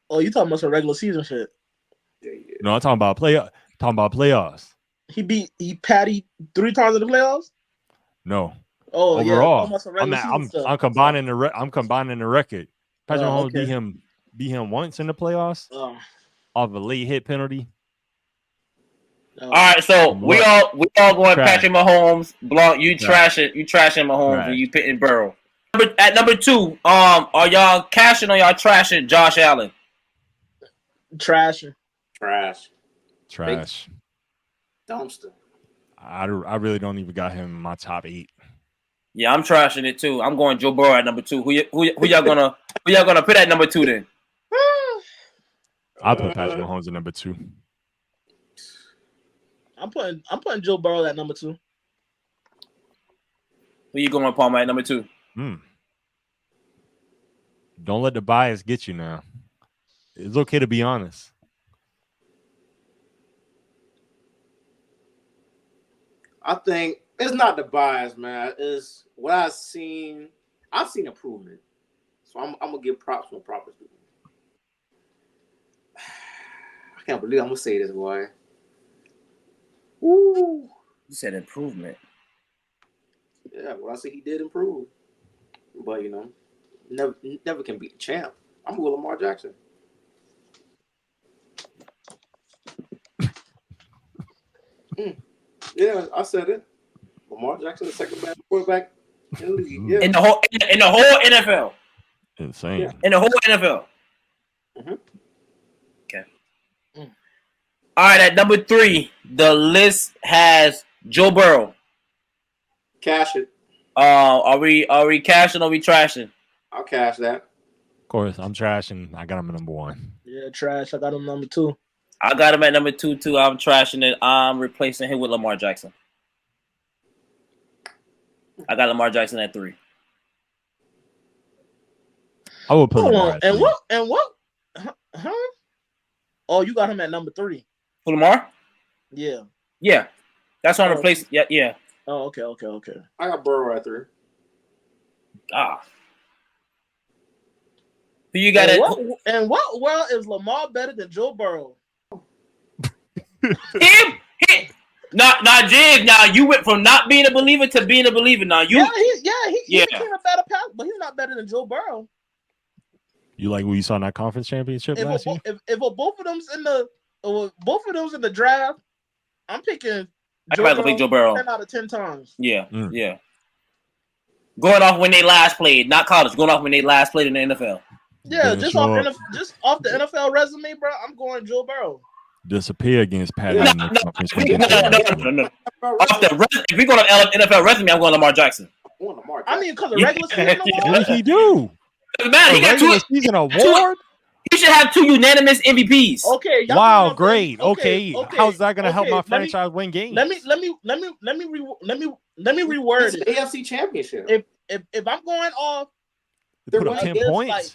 Oh, you talking about some regular season shit? No, I'm talking about playoffs. He Patty 3 times in the playoffs? No. Oh, overall, yeah. I'm combining the record. Patrick Mahomes beat him once in the playoffs off a late hit penalty. All right, so we all going Patrick Mahomes. Blanc, you trashing Mahomes, and you pitting Burrow. At number 2, are y'all cashing or y'all trashing Josh Allen? Trashing. Trash. Dumpster. I really don't even got him in my top 8. Yeah, I'm trashing it too. I'm going Joe Burrow at number 2. Who y'all gonna put at number 2 then? I'll put Patrick Mahomes at number 2. I'm putting Joe Burrow at number 2. Who you going, Palmer, at number 2? Don't let the bias get you now. It's okay to be honest. I think it's not the bias, man. It's what I've seen. I've seen improvement, so I'm gonna give props when props due. I can't believe I'm gonna say this, boy. Ooh, you said improvement. Yeah, well, I say he did improve, but never can beat the champ. I'm with Lamar Jackson. Yeah, I said it. Lamar Jackson, the second best quarterback in the league. Yeah. In the whole NFL. Insane. Yeah. In the whole NFL. Mhm. Okay. All right, at number 3, the list has Joe Burrow. Cash it. Are we cashing or are we trashing? I'll cash that. Of course, I'm trashing. I got him at number 1. Yeah, trash. I got him number 2. I got him at number 2 too. I'm trashing it. I'm replacing him with Lamar Jackson. I got Lamar Jackson at 3. I will put Hold Lamar on. at And 3. what? And what? Huh? Oh, you got him at number 3. For Lamar? Yeah. Yeah. That's why I'm replacing. Yeah. Oh, okay. I got Burrow at 3. Ah. Who you got And what world is Lamar better than Joe Burrow? him? Not James. Now you went from not being a believer to being a believer. Now you. He became a better pass, but he's not better than Joe Burrow. You like what you saw in that conference championship last year? If both of them's in the draft, I'm picking. I'd rather pick Joe Burrow 10 out of 10 times. Yeah. Going off when they last played, not college. Going off when they last played in the NFL. Yeah, just off the NFL resume, bro. I'm going Joe Burrow. Disappear against Patty. No. If we go to NFL resume, I'm going Lamar Jackson. I mean, because of regular season What award. did he do? Man, he got regular season award. He should have 2 unanimous MVPs. Okay. Wow, great. Okay. Okay. How's that gonna help my Let me- franchise win games? Let me reword It's it. the AFC Championship. If I'm going off, They put up 10 against, points. like,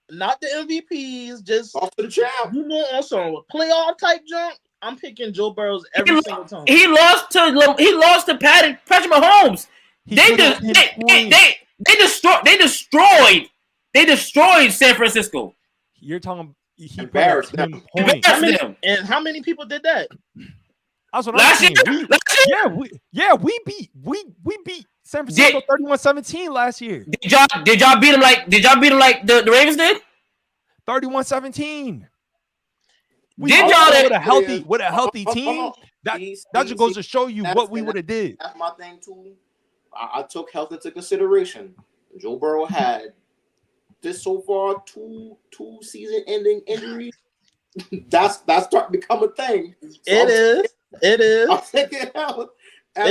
not the MVP,s just Off to the champ. on some playoff type jump. I'm picking Joe Burrows every single time. He lost to Patrick Mahomes. They destroyed San Francisco. You're talking. He put up Embarrassed 10 them. points. And how many people did that? That's what Last I'm year, saying. We beat San Francisco 31-17 last year. Did y'all beat him like the Ravens did? 31-17. Did y'all with a healthy team? That just goes to show you what we would have did. That's my thing too. I took health into consideration. Joe Burrow had this so far two season-ending injuries. that's starting to become a thing. So It is. I'm taking health. Health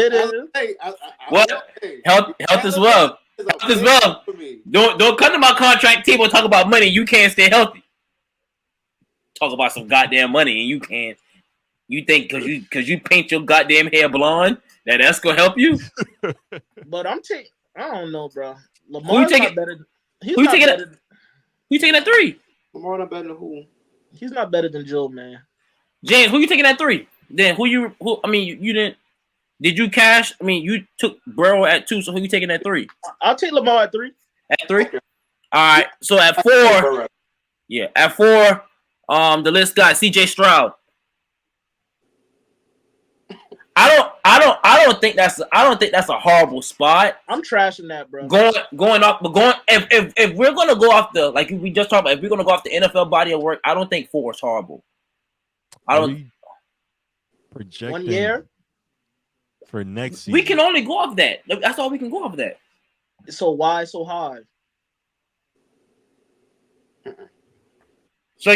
is wealth. Health is wealth. Don't come to my contract table and talk about money. You can't stay healthy. Talk about some goddamn money and you can't. You think because you paint your goddamn hair blonde that's gonna help you? But I don't know, bro. Lamar's not better. Who you taking at 3? Lamar not better than who? He's not better than Joe, man. James, who you taking at 3? Then you didn't. Did you cash? I mean, you took Burrow at 2, so who you taking at 3? I'll take Lamar at 3. At 3? All right. So at 4, at 4, the list got CJ Stroud. I don't think that's a horrible spot. I'm trashing that, bro. If we're gonna go off the, like we just talked about, if we're gonna go off the NFL body of work, I don't think 4 is horrible. I don't. Projecting 1 year for next season. We can only go off that. That's all we can go off that. So why so high? So,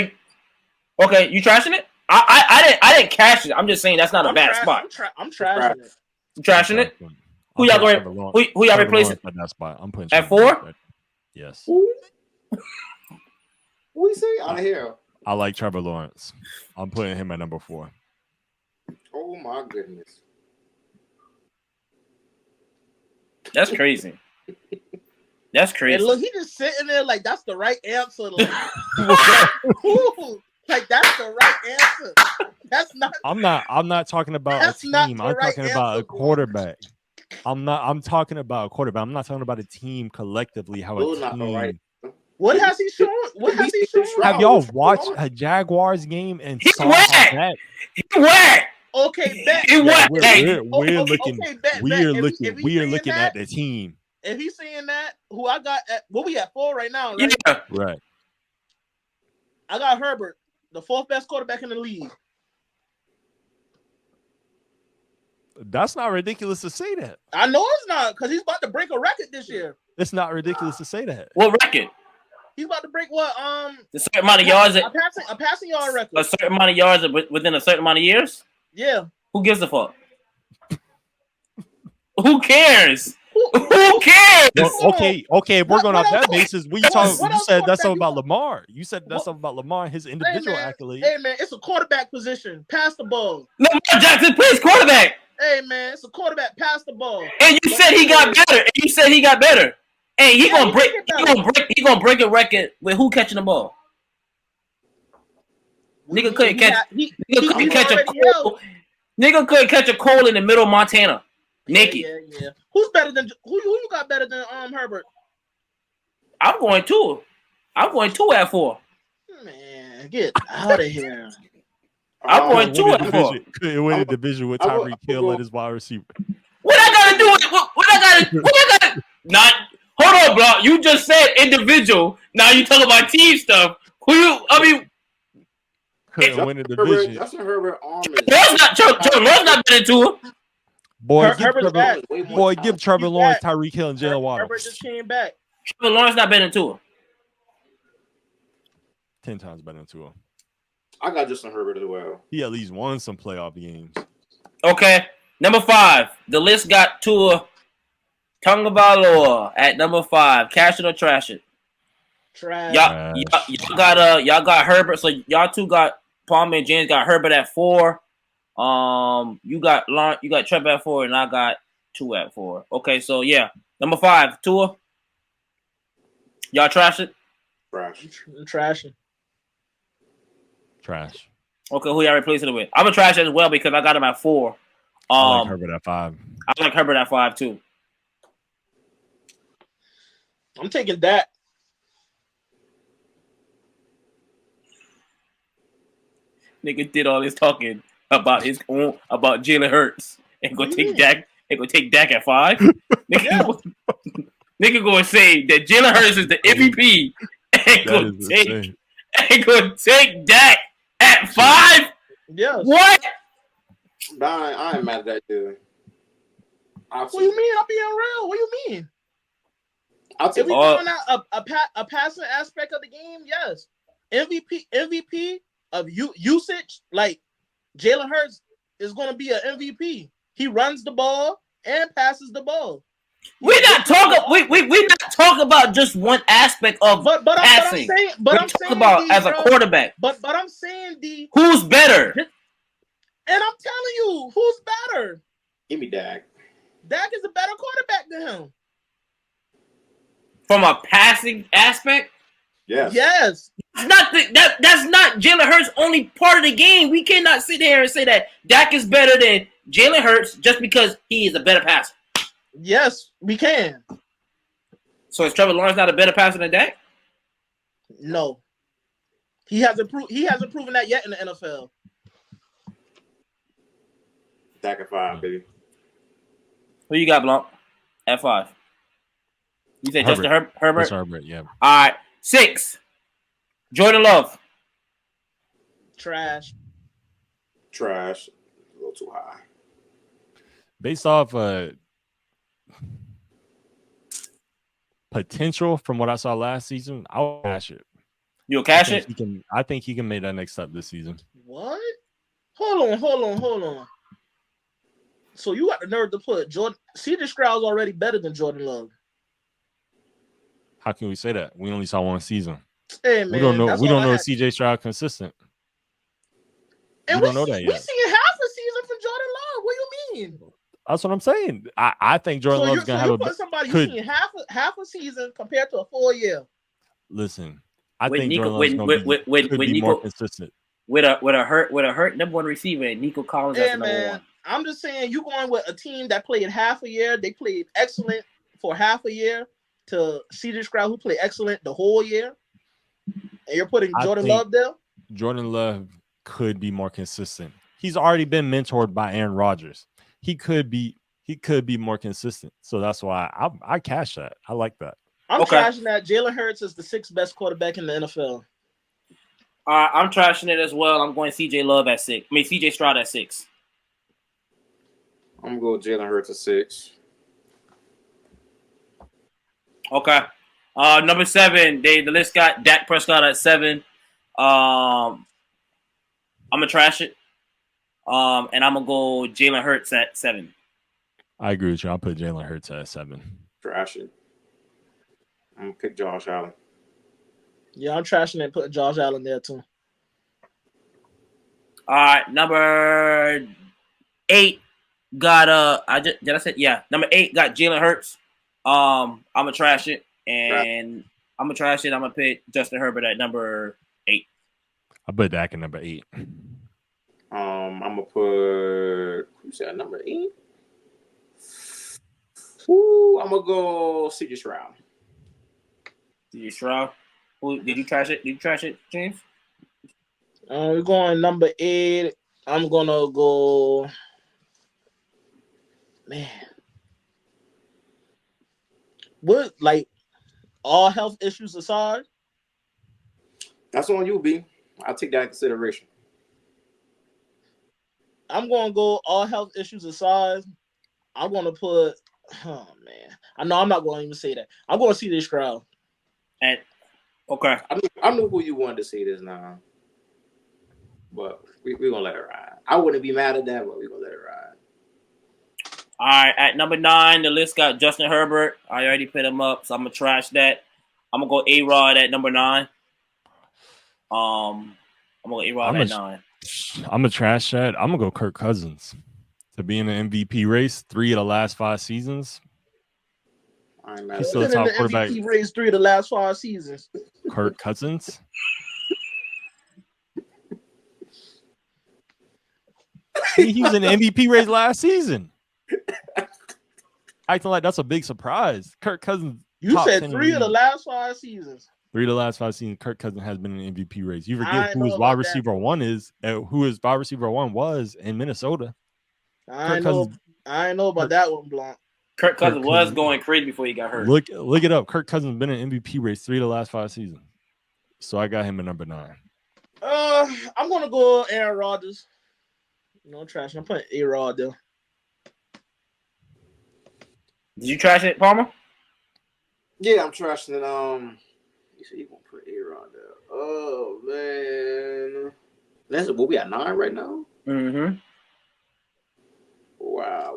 okay, you trashing it? I didn't cash it. I'm just saying that's not a bad spot. I'm trashing it. You trashing it? Who y'all going? Who y'all replacing? At that spot, I'm putting at 4. Yes. Who you say out of here? I like Trevor Lawrence. I'm putting him at number 4. Oh my goodness. That's crazy. That's crazy. And look, he just sitting there like that's the right answer. Like, like that's the right answer. That's not. I'm not talking about a team. I'm talking about a quarterback. I'm talking about a quarterback. I'm not talking about a team collectively. How a team. Right. What has he shown? Have y'all watched a Jaguars game and He's saw whack. that? He whack. Okay, bet. He whack. We're looking that, at the team. If he's saying that, who I got at what we at 4 right now, right? Yeah. Right. I got Herbert, the 4th best quarterback in the league. That's not ridiculous to say that. I know it's not, because he's about to break a record this year. It's not ridiculous to say that. What record? He's about to break what? A certain amount of yards. A passing yard record. A certain amount of yards within a certain amount of years. Yeah. Who gives a fuck? Who cares? Who cares? Well, okay. If we're going off that basis, you said that's something about want? Lamar. You said that's something about Lamar and his individual accolades. Hey man, it's a quarterback position. Pass the ball. Lamar Jackson plays quarterback. Hey man, it's a quarterback. Pass the ball. And you said he got better. Hey, he gonna break a record with who catching the ball. Nigga couldn't catch a coal in the middle of Montana. Naked. Yeah. Who you got better than Herbert? I'm going 2. I'm going 2 at 4. Man, get out of here. I'm going 2 at 4. Couldn't win a division with Tyreek Hill at his wide receiver. What I gotta do with what I gotta not hold on, bro. You just said individual. Now you talking about team stuff. Couldn't win a division. Justin Herbert arm is Lawrence not better than him. Boy, give Trevor Lawrence, Tyreek Hill, and Jalen Waddle. Herbert just came back. Trevor Lawrence not better than Tua. 10 times better than Tua. I got Justin Herbert as well. He at least won some playoff games. Okay. Number 5. The list got Tua Tagovailoa at number 5. Cash it or trash it. Trash. Y'all got Herbert. So y'all two got Palmer and James got Herbert at 4. You got Trevor at 4, and I got 2 at 4. Okay, so yeah, number 5, Tua. Y'all trash it. Trashing. Trash. Okay, who y'all replacing it with? I'm gonna trash it as well because I got him at 4. I like Herbert at 5. I like Herbert at 5 too. I'm taking that. Nigga did all this talking about about Jalen Hurts and gonna take Dak. And gonna take Dak at 5. Nigga gonna say that Jalen Hurts is the MVP and gonna take Dak at 5. Yeah. What? I ain't mad at that dude. What do you mean? I'm being real. What do you mean? I'll take if we going out a passing aspect of the game, yes. MVP of usage, like Jalen Hurts is going to be an MVP. He runs the ball and passes the ball. We're not talking about just one aspect of passing. But I'm talking about as a quarterback. But I'm saying who's better? And I'm telling you, who's better? Give me Dak. Dak is a better quarterback than him. From a passing aspect? Yes. That's not Jalen Hurts' only part of the game. We cannot sit here and say that Dak is better than Jalen Hurts just because he is a better passer. Yes, we can. So is Trevor Lawrence not a better passer than Dak? No. He hasn't proven that yet in the NFL. Dak at 5, baby. Who you got, Blanc? At 5. You said Justin Herbert? Justin Herbert, yeah. All right. 6. Jordan Love. Trash. A little too high. Based off potential from what I saw last season, I'll cash it. You'll cash it? I think he can make that next step this season. What? Hold on. So you got the nerve to put Jordan. C.J. Stroud's already better than Jordan Love. How can we say that? We only saw one season. Hey, man, we don't know if C.J. Stroud consistent. And we don't know that yet. We seen half a season from Jordan Love. What do you mean? That's what I'm saying. I think Jordan Love's gonna have you seen half a season compared to a full year. Listen, I think Jordan Love's could be more consistent. With a hurt number 1 receiver and Nico Collins as number 1. I'm just saying you going with a team that played half a year. They played excellent for half a year to C.J. Stroud, who played excellent the whole year. And you're putting Jordan Love there? Jordan Love could be more consistent. He's already been mentored by Aaron Rodgers. He could be more consistent. So that's why I cash that. I like that. I'm trashing that. Jalen Hurts is the 6th best quarterback in the NFL. I'm trashing it as well. I'm going CJ Stroud at 6. I'm gonna go Jalen Hurts at 6. Okay. Number 7, the list got Dak Prescott at 7. I'm gonna trash it. And I'm gonna go Jalen Hurts at 7. I agree with you. I'll put Jalen Hurts at 7. Trash it. I'm gonna pick Josh Allen. Yeah, I'm trashing and putting Josh Allen there too. All right, number 8 got did I say number 8 got Jalen Hurts. I'm gonna trash it and I'm gonna pick Justin Herbert at number 8. I put Dak at number 8. I'm gonna put who's that number 8? Ooh, I'm gonna go CJ Stroud. CJ Stroud. Who did you trash it? Did you trash it, James? We're going number 8. I'm gonna go. Man, what like all health issues aside? That's on you, B. I'll take that in consideration. I'm gonna go all health issues aside. I'm gonna put. Oh man, I know I'm not going to even say that. I'm going to see this crowd. And okay, I knew who you wanted to see this now, but we're gonna let it ride. I wouldn't be mad at that, but we're gonna let it ride. All right, at number 9, the list got Justin Herbert. I already put him up, so I'm gonna trash that. I'm gonna go A-Rod at number 9. I'm gonna go A-Rod at 9. I'm gonna trash that. I'm gonna go Kirk Cousins to be in the MVP race 3 of the last 5 seasons. He's still the top quarterback. MVP race 3 of the last 5 seasons. Kirk Cousins. He was in the MVP race last season. Acting like that's a big surprise. Kirk Cousins. You said 3 of the last 5 seasons. 3 of the last 5 seasons, Kirk Cousins has been in the MVP race. You forget who his wide receiver 1 is, who his wide receiver 1 was in Minnesota. I know about that one, Blanc. Kirk Cousins was going crazy before he got hurt. Look it up. Kirk Cousins been in MVP race 3 of the last 5 seasons. So I got him at number 9. I'm gonna go Aaron Rodgers. No trash. I'm putting A-Rod there. Did you trash it, Palmer? Yeah, I'm trashing it. You said you gonna put A-Rod there. Oh man, that's what we at 9 right now. Mm-hmm. Wow.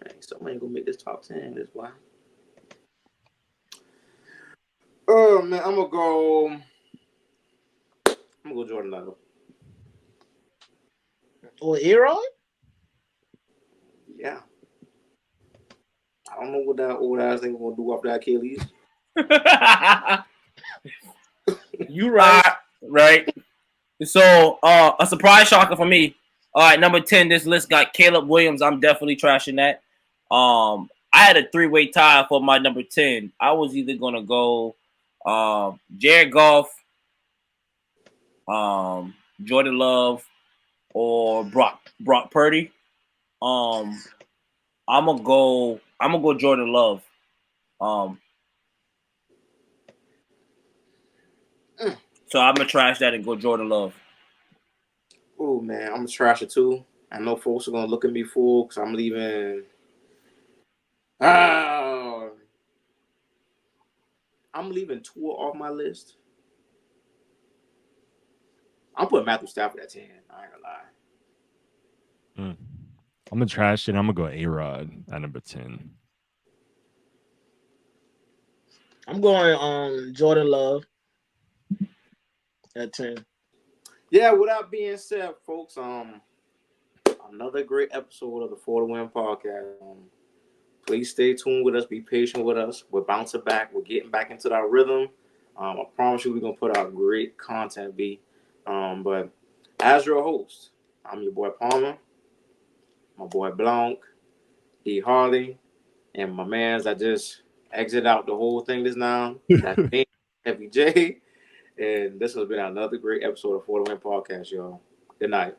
Dang, somebody ain't gonna make this top 10. This why. Oh man, I'm gonna go Jordan Love. Or A-Rod? Yeah. I don't know what that old ass thing gonna do after that Achilles. You right. Right. So a surprise shocker for me. All right, number 10, this list got Caleb Williams. I'm definitely trashing that. I had a 3-way tie for my number 10. I was either gonna go Jared Goff, Jordan Love, or Brock Purdy. I'm gonna go Jordan Love. So I'm gonna trash that and go Jordan Love. Oh man, I'm gonna trash it too. I know folks are gonna look at me fool because I'm leaving. I'm leaving Tua off my list. I'm putting Matthew Stafford at 10. I ain't gonna lie. I'm gonna trash it. I'm gonna go A-Rod at number 10. I'm going Jordan Love at 10. Yeah, with that being said, folks, another great episode of the For the Win podcast. Please stay tuned with us. Be patient with us. We're bouncing back. We're getting back into that rhythm. I promise you we're going to put out great content, B. But as your host, I'm your boy Palmer, my boy Blanc, D. Harley, and my mans that just exit out the whole thing this now. That's me, Heavy J. And this has been another great episode of For the Win podcast, y'all. Good night.